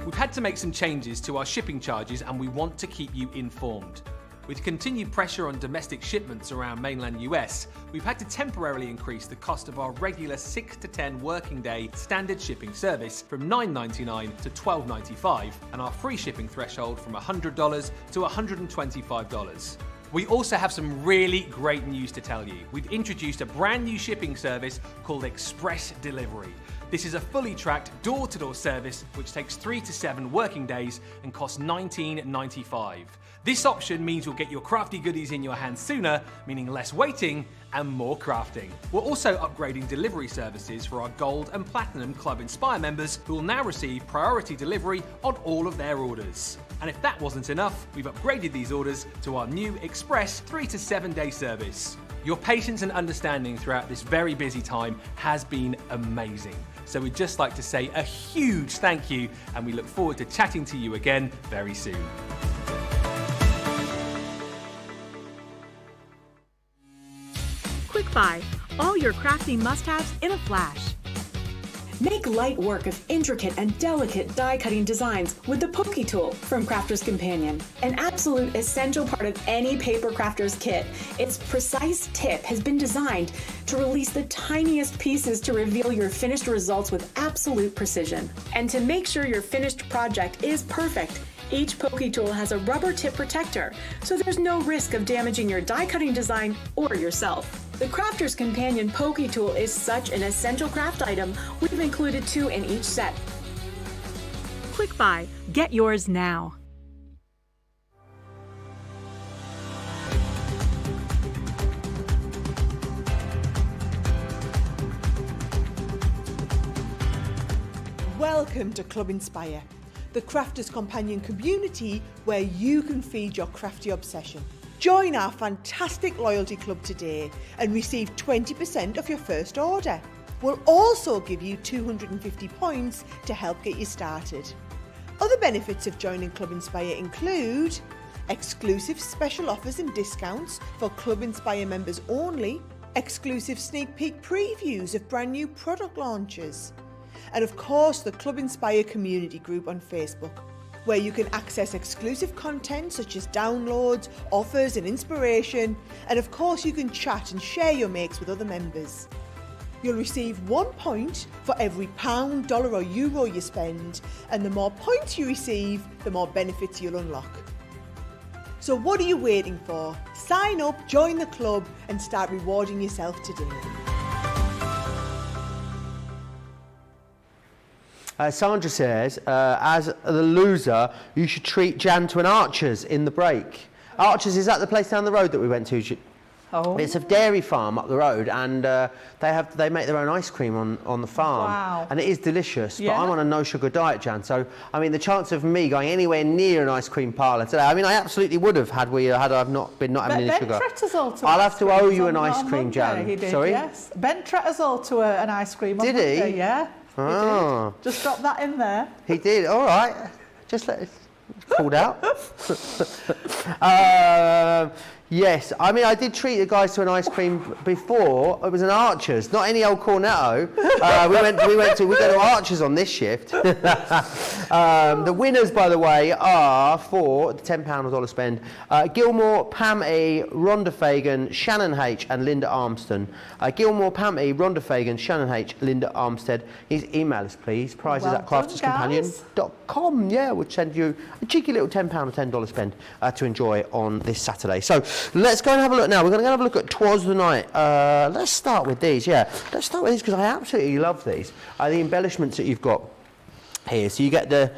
We've had to make some changes to our shipping charges and we want to keep you informed. With continued pressure on domestic shipments around mainland US, we've had to temporarily increase the cost of our regular 6 to 10 working day standard shipping service from $9.99 to $12.95 and our free shipping threshold from $100 to $125. We also have some really great news to tell you. We've introduced a brand new shipping service called Express Delivery. This is a fully tracked door-to-door service which takes 3 to 7 working days and costs $19.95. This option means you'll get your crafty goodies in your hands sooner, meaning less waiting and more crafting. We're also upgrading delivery services for our Gold and Platinum Club Inspire members who will now receive priority delivery on all of their orders. And if that wasn't enough, we've upgraded these orders to our new Express 3 to 7 day service. Your patience and understanding throughout this very busy time has been amazing. So we'd just like to say a huge thank you and we look forward to chatting to you again very soon. Quick Buy, all your crafting must-haves in a flash. Make light work of intricate and delicate die-cutting designs with the Pokey Tool from Crafter's Companion. An absolute essential part of any paper crafter's kit, its precise tip has been designed to release the tiniest pieces to reveal your finished results with absolute precision. And to make sure your finished project is perfect, Each Pokey tool has a rubber tip protector, so there's no risk of damaging your die cutting design or yourself. The Crafter's Companion Pokey tool is such an essential craft item, we've included 2 in each set. Quick buy. Get yours now. Welcome to Club Inspire, the Crafters Companion community where you can feed your crafty obsession. Join our fantastic loyalty club today and receive 20% off your first order. We'll also give you 250 points to help get you started. Other benefits of joining Club Inspire include exclusive special offers and discounts for Club Inspire members only, exclusive sneak peek previews of brand new product launches, and of course the Club Inspire community group on Facebook, where you can access exclusive content such as downloads, offers and inspiration, and of course you can chat and share your makes with other members. You'll receive 1 point for every £1, dollar or euro you spend, and the more points you receive, the more benefits you'll unlock. So what are you waiting for? Sign up, join the club and start rewarding yourself today. Sandra says, as the loser, you should treat Jan to an Archer's in the break. Archer's, is that the place down the road that we went to? Oh. It's a dairy farm up the road, and they make their own ice cream on the farm. Wow. And it is delicious, Yeah. but I'm on a no sugar diet, Jan, so I mean the chance of me going anywhere near an ice cream parlour today, I mean I absolutely would have had I've not been having any sugar. I'll have to owe you an ice cream, Jan. He did, Sorry? yes. Ben Trettazol to an ice cream on Did he? Monday, yeah. Oh. He did. Just drop that in there. He did, all right. Just let it pulled out. Yes, I mean I did treat the guys to an ice cream before. It was an Archer's, not any old Cornetto. We go to Archer's on this shift. The winners, by the way, are for the £10 or dollar spend. Gilmore, Pam E, Rhonda Fagan, Shannon H, and Linda Armstead. Gilmore, Pam E, Rhonda Fagan, Shannon H, Linda Armstead. His email us, please. Prizes at crafterscompanion.com. Yeah, we'll send you a cheeky little £10 or $10 spend to enjoy on this Saturday. So let's go and have a look now. We're going to have a look at Twas the Night. Let's start with these. Yeah, let's start with these because I absolutely love these. The embellishments that you've got here. So you get the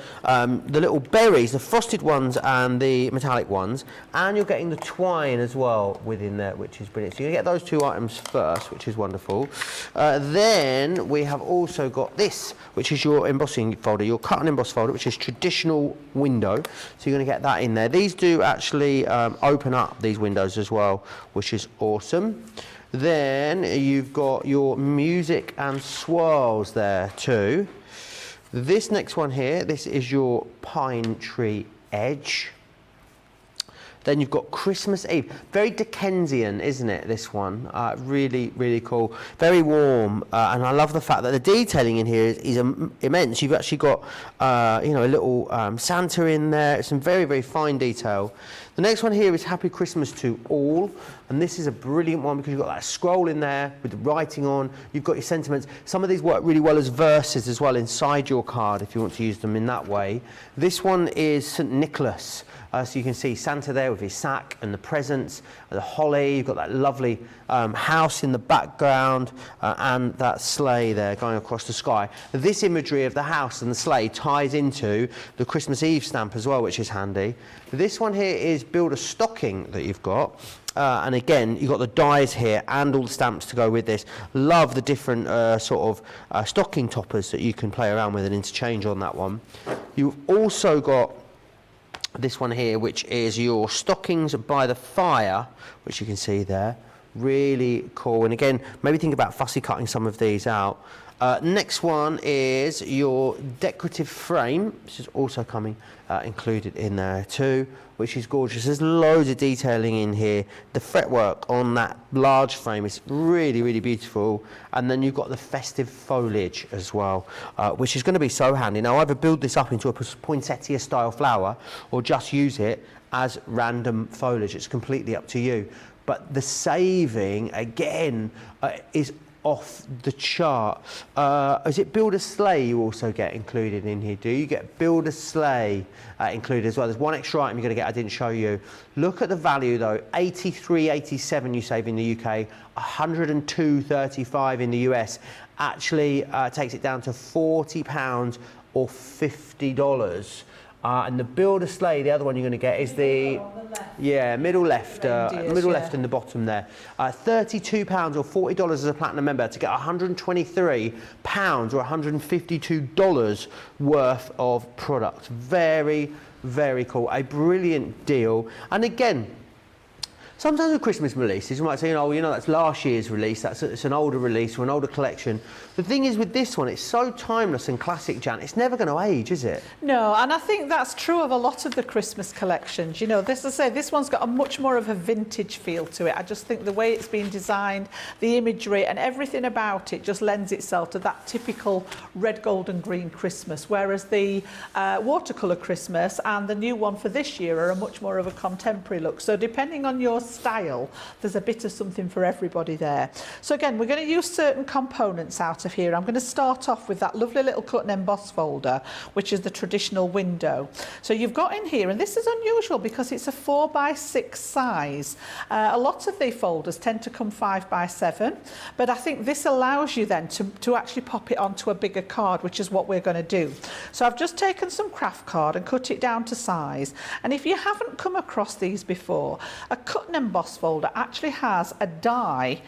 little berries, the frosted ones and the metallic ones, and you're getting the twine as well within there, which is brilliant. So you get those 2 items first, which is wonderful. Then we have also got this, which is your embossing folder, your cut and emboss folder, which is traditional window. So you're going to get that in there. These do actually open up, these windows as well, which is awesome. Then you've got your music and swirls there too. This next one here, this is your pine tree edge. Then you've got Christmas Eve. Very Dickensian, isn't it, this one? Really, really cool. Very warm. And I love the fact that the detailing in here is immense. You've actually got, a little Santa in there. Some very, very fine detail. The next one here is Happy Christmas to All. And this is a brilliant one because you've got that scroll in there with the writing on. You've got your sentiments. Some of these work really well as verses as well inside your card if you want to use them in that way. This one is St. Nicholas. So you can see Santa there with his sack and the presents, the holly. You've got that lovely house in the background and that sleigh there going across the sky. This imagery of the house and the sleigh ties into the Christmas Eve stamp as well, which is handy. This one here is Build a Stocking that you've got. And again, you've got the dies here and all the stamps to go with this. Love the different stocking toppers that you can play around with and interchange on that one. You've also got this one here, which is your stockings by the fire, which you can see there. Really cool. And again, maybe think about fussy cutting some of these out. Next one is your decorative frame, which is also coming included in there too, which is gorgeous. There's loads of detailing in here. The fretwork on that large frame is really, really beautiful. And then you've got the festive foliage as well, which is going to be so handy. Now, either build this up into a poinsettia style flower or just use it as random foliage. It's completely up to you. But the saving, again, is off the chart. Is it Build a Sleigh you also get included in here? Do you get Build a Sleigh included as well? There's one extra item you're going to get I didn't show you. Look at the value though, 83.87 you save in the UK, 102.35 in the US. Actually takes it down to £40 or $50. And the Build a Sleigh, the other one you're going to get is the middle left in the bottom there. £32 or $40 as a platinum member to get £123 or $152 worth of product. Very, very cool. A brilliant deal. And again, sometimes with Christmas releases, you might say, that's last year's release, it's an older release or an older collection. The thing is with this one, it's so timeless and classic, Jan, it's never going to age, is it? No, and I think that's true of a lot of the Christmas collections. This one's got a much more of a vintage feel to it. I just think the way it's been designed, the imagery and everything about it just lends itself to that typical red, gold and green Christmas, whereas the watercolour Christmas and the new one for this year are a much more of a contemporary look. So depending on your style, there's a bit of something for everybody there. So again, we're going to use certain components out of here. I'm going to start off with that lovely little cut and emboss folder, which is the traditional window. So you've got in here, and this is unusual because it's a 4x6 size. A lot of the folders tend to come 5x7, but I think this allows you then to actually pop it onto a bigger card, which is what we're going to do. So I've just taken some craft card and cut it down to size. And if you haven't come across these before, a cut and emboss folder actually has a die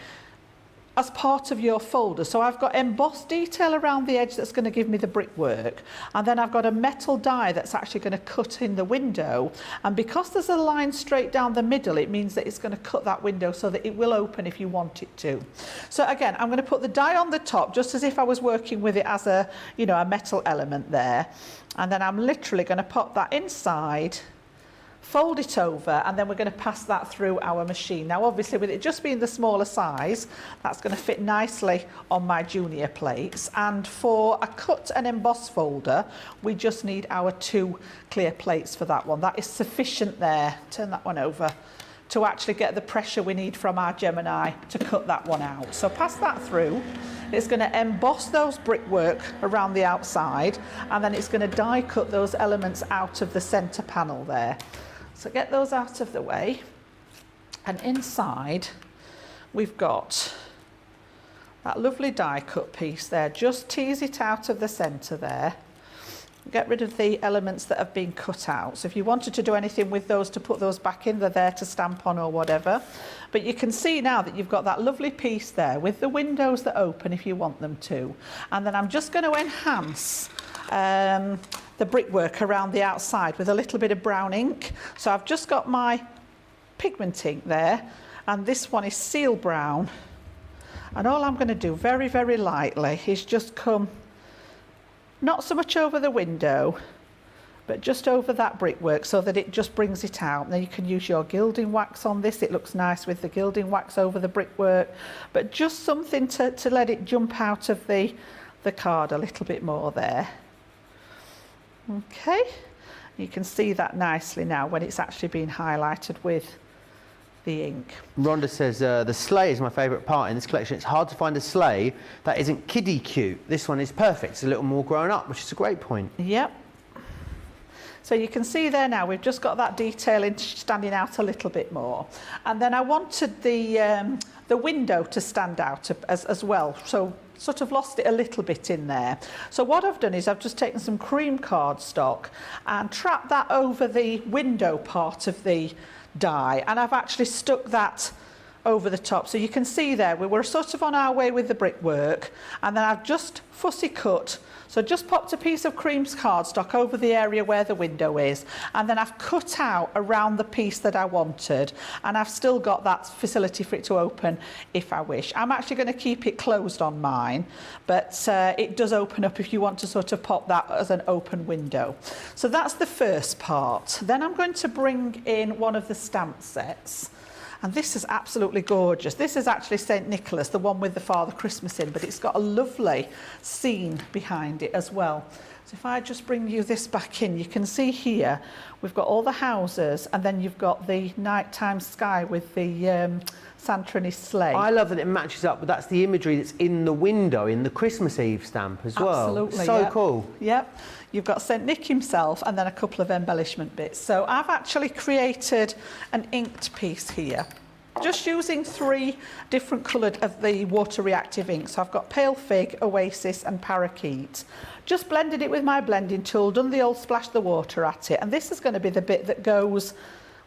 as part of your folder. So I've got embossed detail around the edge that's going to give me the brickwork, and then I've got a metal die that's actually going to cut in the window, and because there's a line straight down the middle, it means that it's going to cut that window so that it will open if you want it to. So again, I'm going to put the die on the top just as if I was working with it as a metal element there, and then I'm literally going to pop that inside, fold it over, and then we're going to pass that through our machine. Now obviously with it just being the smaller size, that's going to fit nicely on my junior plates, and for a cut and emboss folder we just need our 2 clear plates for that one. That is sufficient there. Turn that one over to actually get the pressure we need from our Gemini to cut that one out. So pass that through. It's going to emboss those brickwork around the outside, and then it's going to die cut those elements out of the centre panel there. So get those out of the way, and inside we've got that lovely die cut piece there. Just tease it out of the centre there. Get rid of the elements that have been cut out. So if you wanted to do anything with those, to put those back in, they're there to stamp on or whatever. But you can see now that you've got that lovely piece there with the windows that open if you want them to. And then I'm just going to enhance the brickwork around the outside with a little bit of brown ink. So I've just got my pigment ink there, and this one is seal brown. And all I'm going to do very, very lightly is just come not so much over the window, but just over that brickwork so that it just brings it out. Now you can use your gilding wax on this. It looks nice with the gilding wax over the brickwork, but just something to let it jump out of the card a little bit more there. Okay, you can see that nicely now when it's actually been highlighted with the ink. Rhonda says the sleigh is my favourite part in this collection. It's hard to find a sleigh that isn't kiddie cute. This one is perfect. It's a little more grown up, which is a great point. Yep. So you can see there now we've just got that detailing standing out a little bit more, and then I wanted the window to stand out as well, so sort of lost it a little bit in there. So what I've done is I've just taken some cream cardstock and trapped that over the window part of the die, and I've actually stuck that over the top. So you can see there we were sort of on our way with the brickwork, and then I've just fussy cut. So just popped a piece of cream cardstock over the area where the window is, and then I've cut out around the piece that I wanted, and I've still got that facility for it to open if I wish. I'm actually going to keep it closed on mine, but it does open up if you want to sort of pop that as an open window. So that's the first part. Then I'm going to bring in one of the stamp sets. And this is absolutely gorgeous. This is actually St. Nicholas, the one with the Father Christmas in, but it's got a lovely scene behind it as well. So if I just bring you this back in, you can see here, we've got all the houses, and then you've got the nighttime sky with the Santa and his sleigh. I love that it matches up, but that's the imagery that's in the window in the Christmas Eve stamp as well. Absolutely, So yep. cool. Yep. You've got St Nick himself and then a couple of embellishment bits. So I've actually created an inked piece here, just using 3 different coloured of the water reactive inks. So I've got Pale Fig, Oasis and Parakeet. Just blended it with my blending tool, done the old splash the water at it, and this is going to be the bit that goes.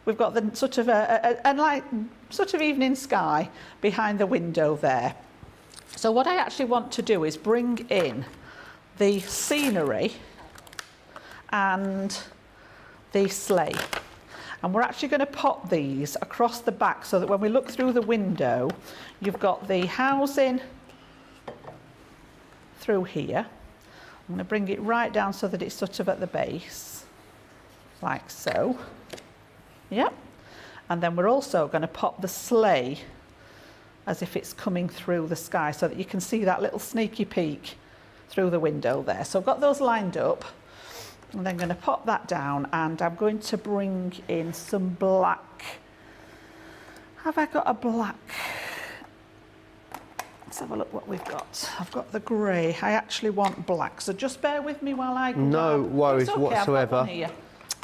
We've got the sort of a light, sort of evening sky behind the window there. So what I actually want to do is bring in the scenery and the sleigh. And we're actually going to pop these across the back so that when we look through the window, you've got the housing through here. I'm going to bring it right down so that it's sort of at the base, like so. Yep. And then we're also going to pop the sleigh as if it's coming through the sky so that you can see that little sneaky peek through the window there. So I've got those lined up. I'm then going to pop that down and I'm going to bring in some black. Have I got a black? Let's have a look what we've got. I've got the grey. I actually want black. So just bear with me while I go. No worries okay, whatsoever. I've got one here.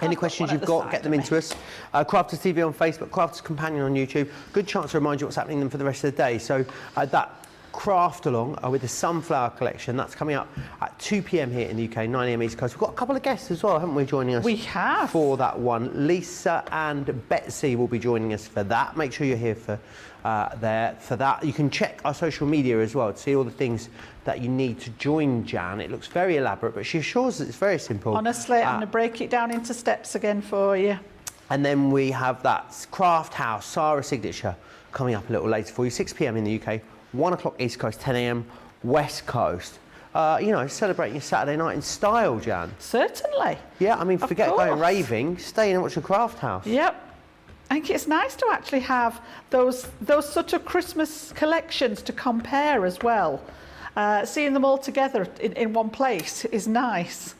Any I've got questions one at you've the got, side get them of into me. us. Crafters TV on Facebook, Crafters Companion on YouTube. Good chance to remind you what's happening then for the rest of the day. So that craft along with the sunflower collection, that's coming up at 2 p.m. here in the UK, 9 a.m. East Coast. We've got a couple of guests as well, haven't we, joining us? We have. For that one. Lisa and Betsy will be joining us for that. Make sure you're here for that. You can check our social media as well to see all the things that you need to join Jan. It looks very elaborate, but she assures that it's very simple. Honestly, I'm going to break it down into steps again for you. And then we have that Craft House, Sarah signature, coming up a little later for you, 6 p.m. in the UK, 1 o'clock East Coast, 10 a.m. West Coast. You know, celebrating your Saturday night in style, Jan. Certainly. Yeah, I mean, Of forget going course. raving, stay in and watch the Craft House. Yep. I think it's nice to actually have those sort of Christmas collections to compare as well. Seeing them all together in one place is nice.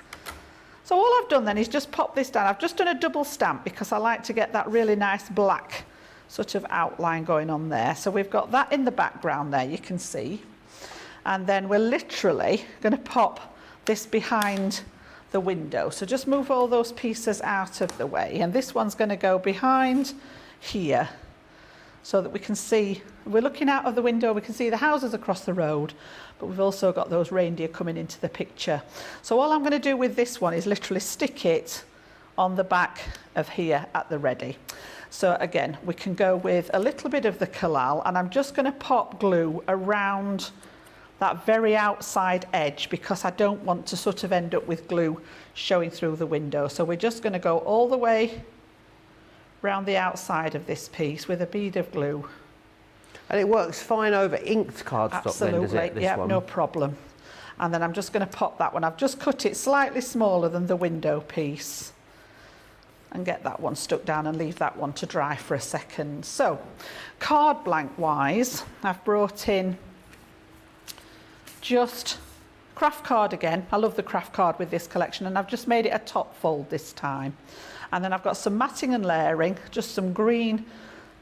So all I've done then is just pop this down. I've just done a double stamp because I like to get that really nice black sort of outline going on there. So we've got that in the background there, you can see. And then we're literally going to pop this behind the window. So just move all those pieces out of the way. And this one's going to go behind here so that we can see, we're looking out of the window, we can see the houses across the road, but we've also got those reindeer coming into the picture. So all I'm going to do with this one is literally stick it on the back of here at the ready. So again, we can go with a little bit of the collal, and I'm just going to pop glue around that very outside edge because I don't want to sort of end up with glue showing through the window. So we're just going to go all the way around the outside of this piece with a bead of glue. And it works fine over inked cardstock then, does it, this yeah, one? no problem. And then I'm just going to pop that one. I've just cut it slightly smaller than the window piece and get that one stuck down and leave that one to dry for a second. So card blank wise, I've brought in just craft card again. I love the craft card with this collection, and I've just made it a top fold this time. And then I've got some matting and layering, just some green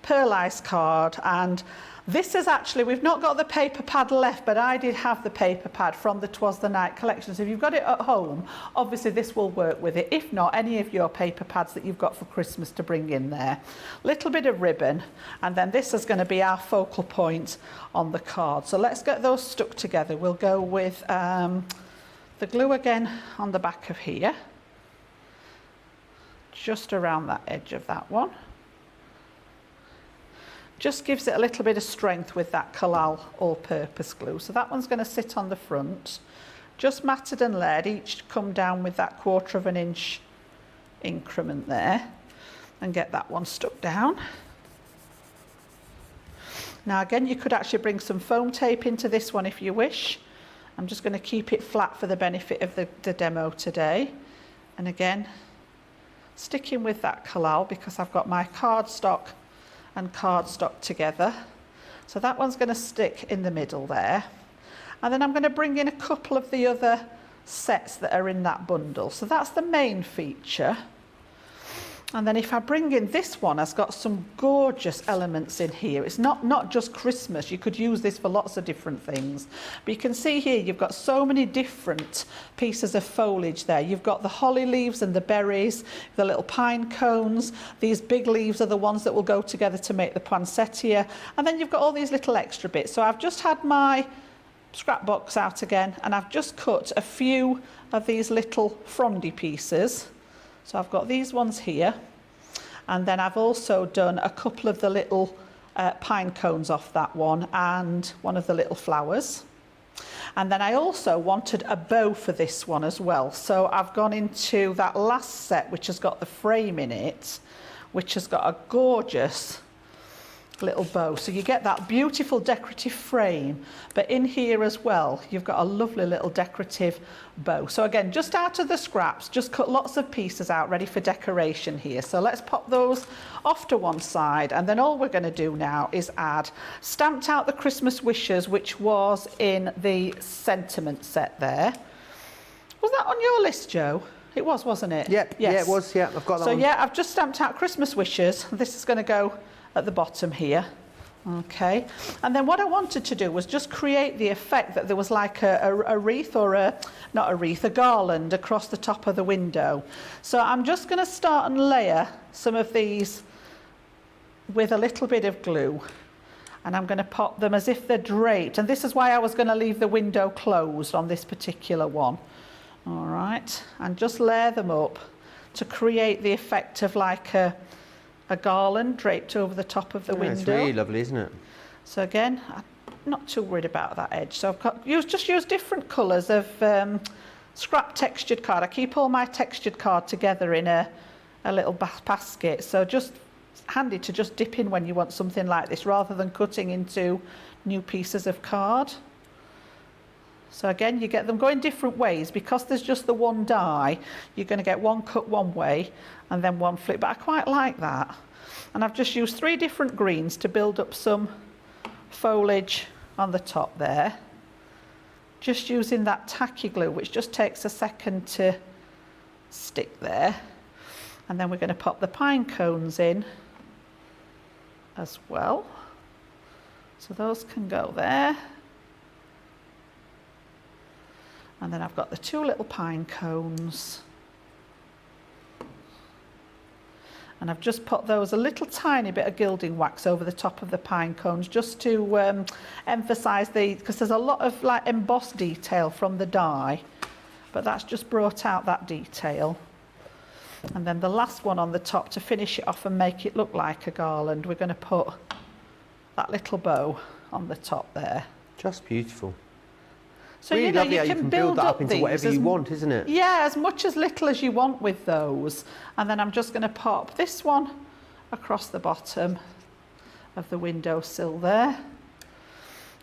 pearlized card, and this is actually, we've not got the paper pad left, but I did have the paper pad from the 'Twas the Night collection. So if you've got it at home, obviously this will work with it. If not, any of your paper pads that you've got for Christmas to bring in there. Little bit of ribbon, and then this is going to be our focal point on the card. So let's get those stuck together. We'll go with the glue again on the back of here, just around that edge of that one. Just gives it a little bit of strength with that collal all-purpose glue. So that one's going to sit on the front, just matted and layered, each come down with that 1/4 of an inch increment there, and get that one stuck down. Now again, you could actually bring some foam tape into this one if you wish. I'm just going to keep it flat for the benefit of the demo today. And again, sticking with that collal because I've got my cardstock and cardstock together. So that one's going to stick in the middle there. And then I'm going to bring in a couple of the other sets that are in that bundle. So that's the main feature. And then if I bring in this one, has got some gorgeous elements in here. It's not just Christmas. You could use this for lots of different things. But you can see here, you've got so many different pieces of foliage there. You've got the holly leaves and the berries, the little pine cones. These big leaves are the ones that will go together to make the poinsettia. And then you've got all these little extra bits. So I've just had my scrap box out again, and I've just cut a few of these little frondy pieces. So I've got these ones here, and then I've also done a couple of the little pine cones off that one and one of the little flowers. And then I also wanted a bow for this one as well. So I've gone into that last set, which has got the frame in it, which has got a gorgeous little bow. So you get that beautiful decorative frame, but in here as well you've got a lovely little decorative bow. So again, just out of the scraps, just cut lots of pieces out ready for decoration here. So let's pop those off to one side, and then all we're going to do now is add Stamped Out the Christmas Wishes, which was in the sentiment set there. Was that on your list, Joe? It was, wasn't it? Yep. Yes. Yeah, it was. Yeah, I've got that so one. Yeah, I've just stamped out Christmas Wishes. This is going to go at the bottom here. Okay, and then what I wanted to do was just create the effect that there was like a wreath, or not a wreath, a garland across the top of the window. So I'm just going to start and layer some of these with a little bit of glue, and I'm going to pop them as if they're draped, and this is why I was going to leave the window closed on this particular one. All right, and just layer them up to create the effect of like a garland draped over the top of the window. It's really lovely, isn't it? So again, I'm not too worried about that edge. So I've got use different colours of scrap textured card. I keep all my textured card together in a little basket. So just handy to just dip in when you want something like this, rather than cutting into new pieces of card. So again, you get them going different ways. Because there's just the one die, you're going to get one cut one way and then one flip. But I quite like that. And I've just used 3 different greens to build up some foliage on the top there. Just using that tacky glue, which just takes a second to stick there. And then we're going to pop the pine cones in as well. So those can go there. And then I've got the 2 little pine cones. And I've just put those a little tiny bit of gilding wax over the top of the pine cones, just to emphasise because there's a lot of like embossed detail from the die, but that's just brought out that detail. And then the last one on the top, to finish it off and make it look like a garland, we're going to put that little bow on the top there. Just beautiful. So really you know, lovely how you can build that up into whatever you want, isn't it? Yeah, as much as little as you want with those. And then I'm just going to pop this one across the bottom of the windowsill there.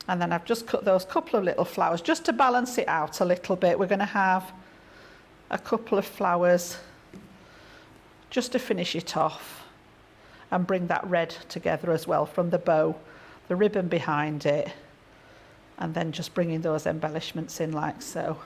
And then I've just cut those couple of little flowers just to balance it out a little bit. We're going to have a couple of flowers just to finish it off and bring that red together as well from the bow, the ribbon behind it. And then just bringing those embellishments in like so.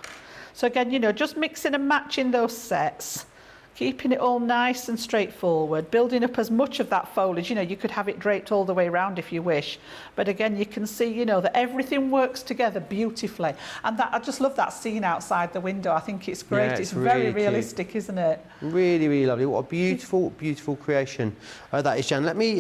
So again, you know, just mixing and matching those sets, keeping it all nice and straightforward, building up as much of that foliage. You know, you could have it draped all the way around if you wish. But again, you can see, you know, that everything works together beautifully. And that, I just love that scene outside the window. I think it's great. Yeah, it's really very realistic, cute. Isn't it? Really, really lovely. What a beautiful, beautiful creation that is, Jan. Let me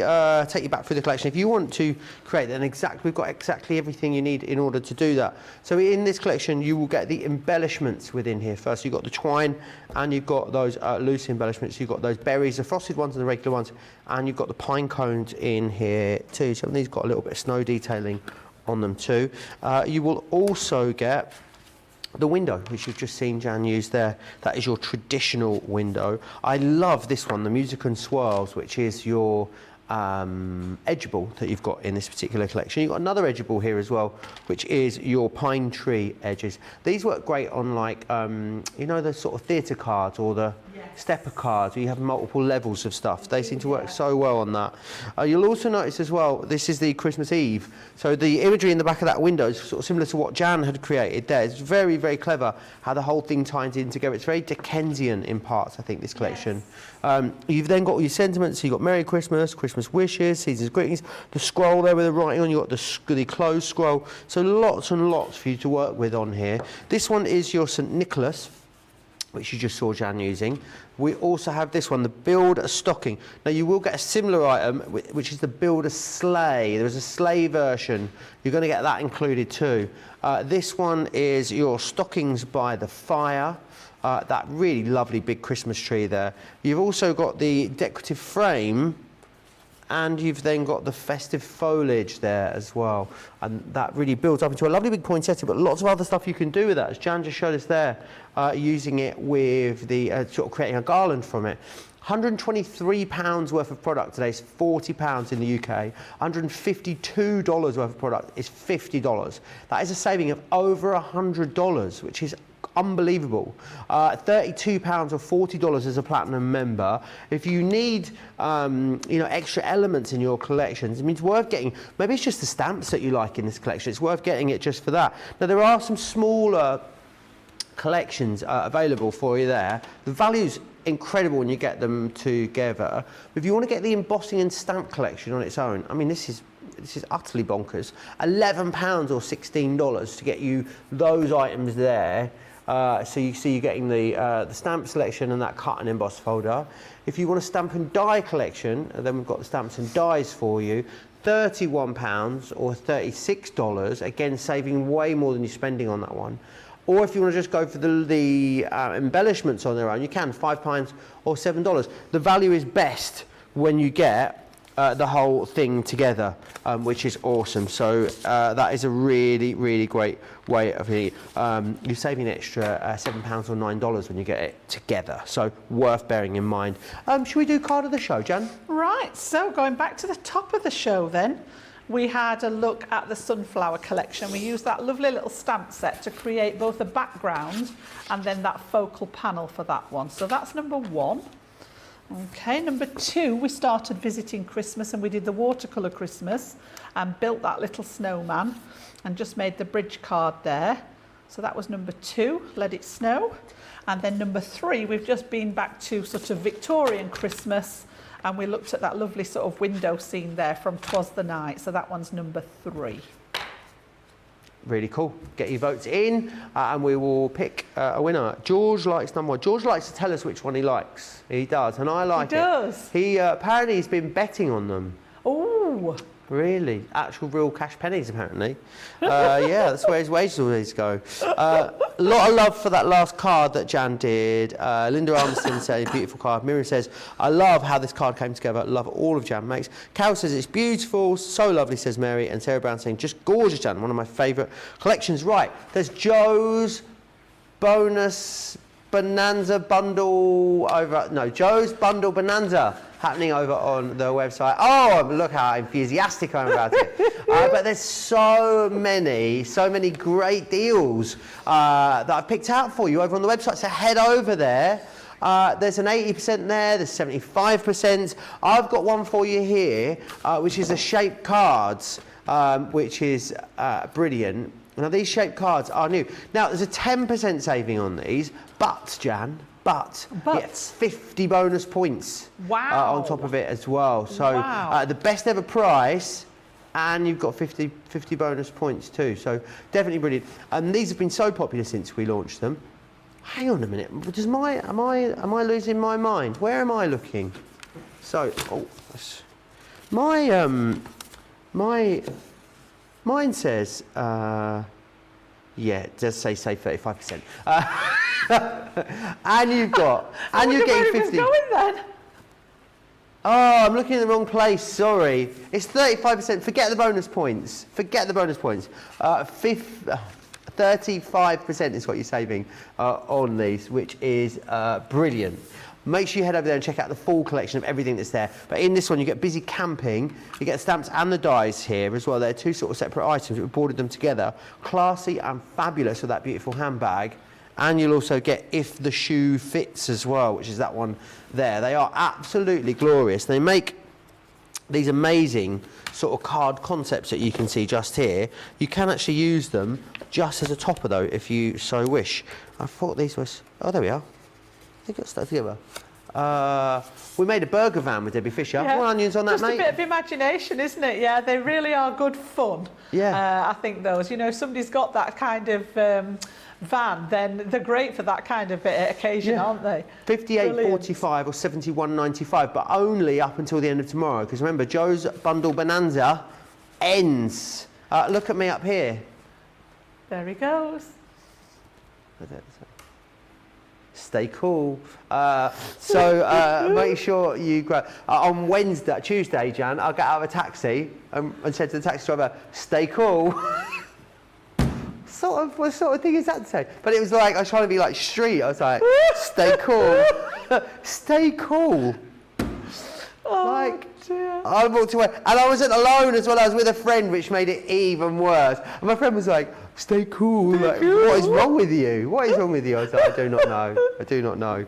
take you back through the collection. If you want to create an we've got exactly everything you need in order to do that. So in this collection, you will get the embellishments within here. First, you've got the twine, and you've got those loose embellishments. You've got those berries, the frosted ones and the regular ones, and you've got the pine cones in here too. Some of these got a little bit of snow detailing on them too. You will also get the window, which you've just seen Jan use there. That is your traditional window. I love this one, the Music and Swirls, which is your edgeable that you've got in this particular collection. You've got another edgeable here as well, which is your pine tree edges. These work great on like, you know, the sort of theatre cards or the stepper cards where you have multiple levels of stuff. They seem to work so well on that. You'll also notice as well, this is the Christmas Eve. So the imagery in the back of that window is sort of similar to what Jan had created there. It's very, very clever how the whole thing ties in together. It's very Dickensian in parts, I think, this collection. You've then got all your sentiments. So you've got Merry Christmas, Christmas wishes, season's greetings, the scroll there with the writing on, you've got the closed scroll. So lots and lots for you to work with on here. This one is your St. Nicholas, which you just saw Jan using. We also have this one, the Build a Stocking. Now you will get a similar item, which is the Build a Sleigh. There's a sleigh version. You're going to get that included too. This one is your stockings by the fire. That really lovely big Christmas tree there. You've also got the decorative frame, and you've then got the festive foliage there as well. And that really builds up into a lovely big poinsettia, but lots of other stuff you can do with that, as Jan just showed us there, using it with the, sort of creating a garland from it. £123 worth of product today is £40 in the UK. $152 worth of product is $50. That is a saving of over $100, which is unbelievable. £32 or $40 as a platinum member. If you need extra elements in your collections, I mean, it's worth getting. Maybe it's just the stamps that you like in this collection. It's worth getting it just for that. Now there are some smaller collections available for you there. The value's incredible when you get them together. If you want to get the embossing and stamp collection on its own, I mean, this is utterly bonkers. £11 or $16 to get you those items there. So you're getting the stamp selection and that cut and emboss folder. If you want a stamp and die collection, then we've got the stamps and dies for you. £31 or $36, again saving way more than you're spending on that one. Or if you want to just go for the embellishments on their own, you can, £5 or $7. The value is best when you get the whole thing together, which is awesome. So that is a really, really great way of it. You're saving an extra £7 or $9 when you get it together. So worth bearing in mind. Should we do card of the show, Jan? Right, so going back to the top of the show then, we had a look at the sunflower collection. We used that lovely little stamp set to create both a background and then that focal panel for that one. So that's number one. Okay, number two, we started visiting Christmas and we did the watercolour Christmas and built that little snowman and just made the bridge card there. So that was number two, Let It Snow. And then number three, we've just been back to sort of Victorian Christmas and we looked at that lovely sort of window scene there from 'Twas the Night. So that one's number three. Really cool. Get your votes in and we will pick a winner. George likes number one. George likes to tell us which one he likes. He does, and I like it. He does. He apparently has been betting on them. Oh. Really? Actual real cash pennies, apparently. Yeah, that's where his wages always go. A lot of love for that last card that Jan did. Linda Armstrong said, beautiful card. Miriam says, I love how this card came together. Love all of Jan makes. Carol says, it's beautiful, so lovely, says Mary. And Sarah Brown saying, just gorgeous, Jan. One of my favourite collections. Right, there's Joe's bonus bonanza bundle over. No, Joe's bundle bonanza happening over on the website. Oh, look how enthusiastic I am about it. But there's so many great deals that I've picked out for you over on the website. So head over there. There's an 80% there, there's 75%. I've got one for you here, which is a shaped cards, which is brilliant. Now these shaped cards are new. Now there's a 10% saving on these, but Jan, you get 50 bonus points on top of it as well. So the best ever price, and you've got 50 bonus points too. So definitely brilliant. And these have been so popular since we launched them. Hang on a minute. Am I losing my mind? Where am I looking? So, mine says, yeah, it does say 35%. And you've got, and you're getting 50. Going then? Oh, I'm looking in the wrong place. Sorry, it's 35%. Forget the bonus points. 35% is what you're saving on these, which is brilliant. Make sure you head over there and check out the full collection of everything that's there. But in this one, you get busy camping. You get stamps and the dies here as well. They're two sort of separate items. We've boarded them together. Classy and fabulous with that beautiful handbag. and you'll also get If the Shoe Fits as well, which is that one there. They are absolutely glorious. They make these amazing sort of card concepts that you can see just here. You can actually use them just as a topper though, if you so wish. I thought these was, oh there we are. I think it's stuck together. We made a burger van with Debbie Fisher. Yeah. What onions on that, Just mate? a bit of imagination, isn't it? Yeah, they really are good fun. Yeah. I think those, you know, if somebody's got that kind of van, then they're great for that kind of occasion, aren't they? 58.45 or 71.95, but only up until the end of tomorrow. Because remember, Joe's bundle bonanza ends. Look at me up here. There he goes. Stay cool. So make sure you grab. On Tuesday, Jan, I'll get out of a taxi and said to the taxi driver, "Stay cool." What sort of thing is that to say? But it was like, I was trying to be like street. I was like, "Stay cool." Stay cool. Oh, dear. I walked away, and I wasn't alone as well. I was with a friend, which made it even worse. And my friend was like, "Stay cool." Like, what is wrong with you? What is wrong with you? I was like, I do not know. I do not know.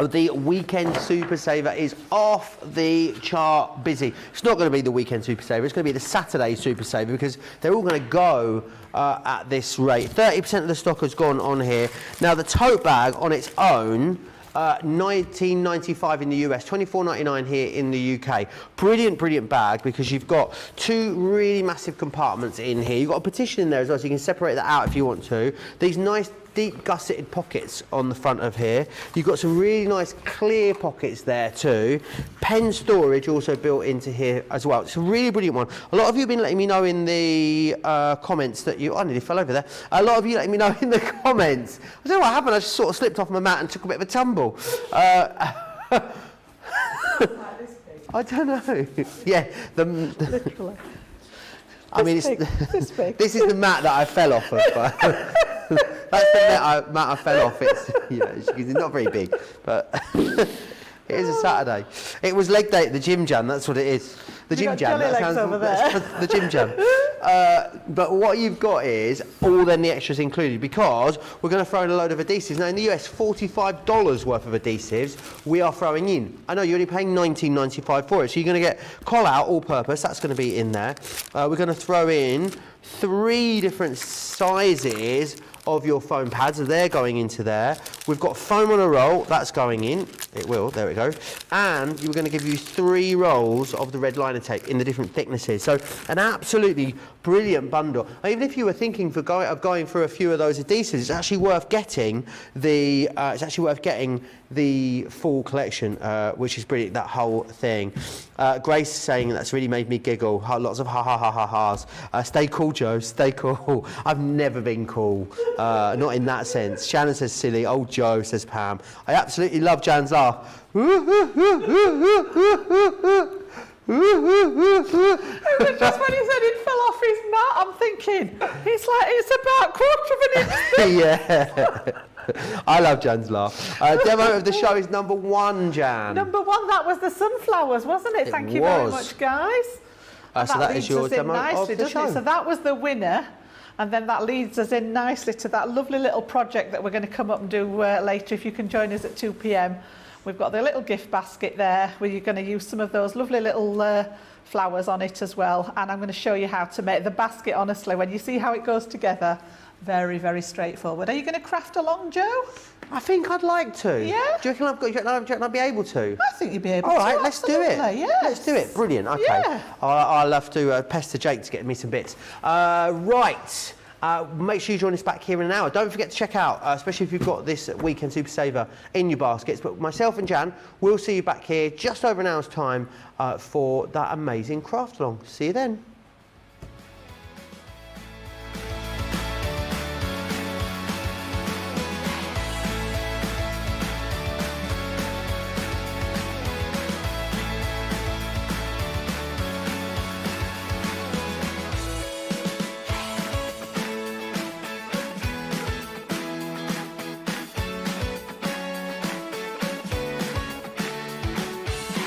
The weekend Super Saver is off the chart busy. It's not going to be the weekend Super Saver. It's going to be the Saturday Super Saver because they're all going to go at this rate. 30% of the stock has gone on here. Now the tote bag on its own, $19.95 in the US, $24.99 here in the UK. Brilliant, brilliant bag because you've got two really massive compartments in here. You've got a partition in there as well, so you can separate that out if you want to. These nice deep gusseted pockets on the front of here. You've got some really nice clear pockets there too. Pen storage also built into here as well. It's a really brilliant one. A lot of you have been letting me know in the comments that you... I nearly fell over there. A lot of you letting me know in the comments. I don't know what happened. I just sort of slipped off my mat and took a bit of a tumble. I don't know. Yeah. Literally. I mean, this big. this is the mat that I fell off of. That's the mat I fell off. It's, you know, it's not very big, but it is a Saturday. It was leg day at the gym, Jan. That's what it is. The gym jam. That sounds over there. The gym jam. But what you've got is all then the extras included because we're going to throw in a load of adhesives. Now in the US, $45 worth of adhesives we are throwing in. I know you're only paying $19.95 for it, so you're going to get Call-Out all-purpose. That's going to be in there. We're going to throw in 3 different sizes of your foam pads, so they're going into there. We've got foam on a roll, that's going in. It will, there we go. And we're going to give you 3 rolls of the red liner tape in the different thicknesses. So an absolutely brilliant bundle. Even if you were thinking of going through a few of those adhesives, it's actually worth getting the full collection, which is brilliant, that whole thing. Grace saying that's really made me giggle. Lots of ha ha ha ha ha's. Stay cool, Joe, stay cool. I've never been cool, not in that sense. Shannon says silly. Old Joe, says Pam. I absolutely love Jan's laugh. It was just when he said it fell off his mat, I'm thinking, it's about quarter of an inch. Yeah. I love Jan's laugh. Demo of the show is number 1, Jan. Number 1, that was the sunflowers, wasn't it? Thank you very much, guys. So that is your demo of the show. So that was the winner. And then that leads us in nicely to that lovely little project that we're going to come up and do later. If you can join us at 2 p.m. We've got the little gift basket there where you're going to use some of those lovely little flowers on it as well. And I'm going to show you how to make the basket, honestly. When you see how it goes together, very, very straightforward. Are you going to craft along, Joe? I think I'd like to. Yeah? Do you reckon I'll be able to? I think you'll be able to. All right, let's do it. Yes. Let's do it. Brilliant. Okay. Yeah. I'll have to pester Jake to get me some bits. Right. Make sure you join us back here in an hour. Don't forget to check out, especially if you've got this weekend Super Saver in your baskets. But myself and Jan, we'll see you back here just over an hour's time for that amazing craft along. See you then.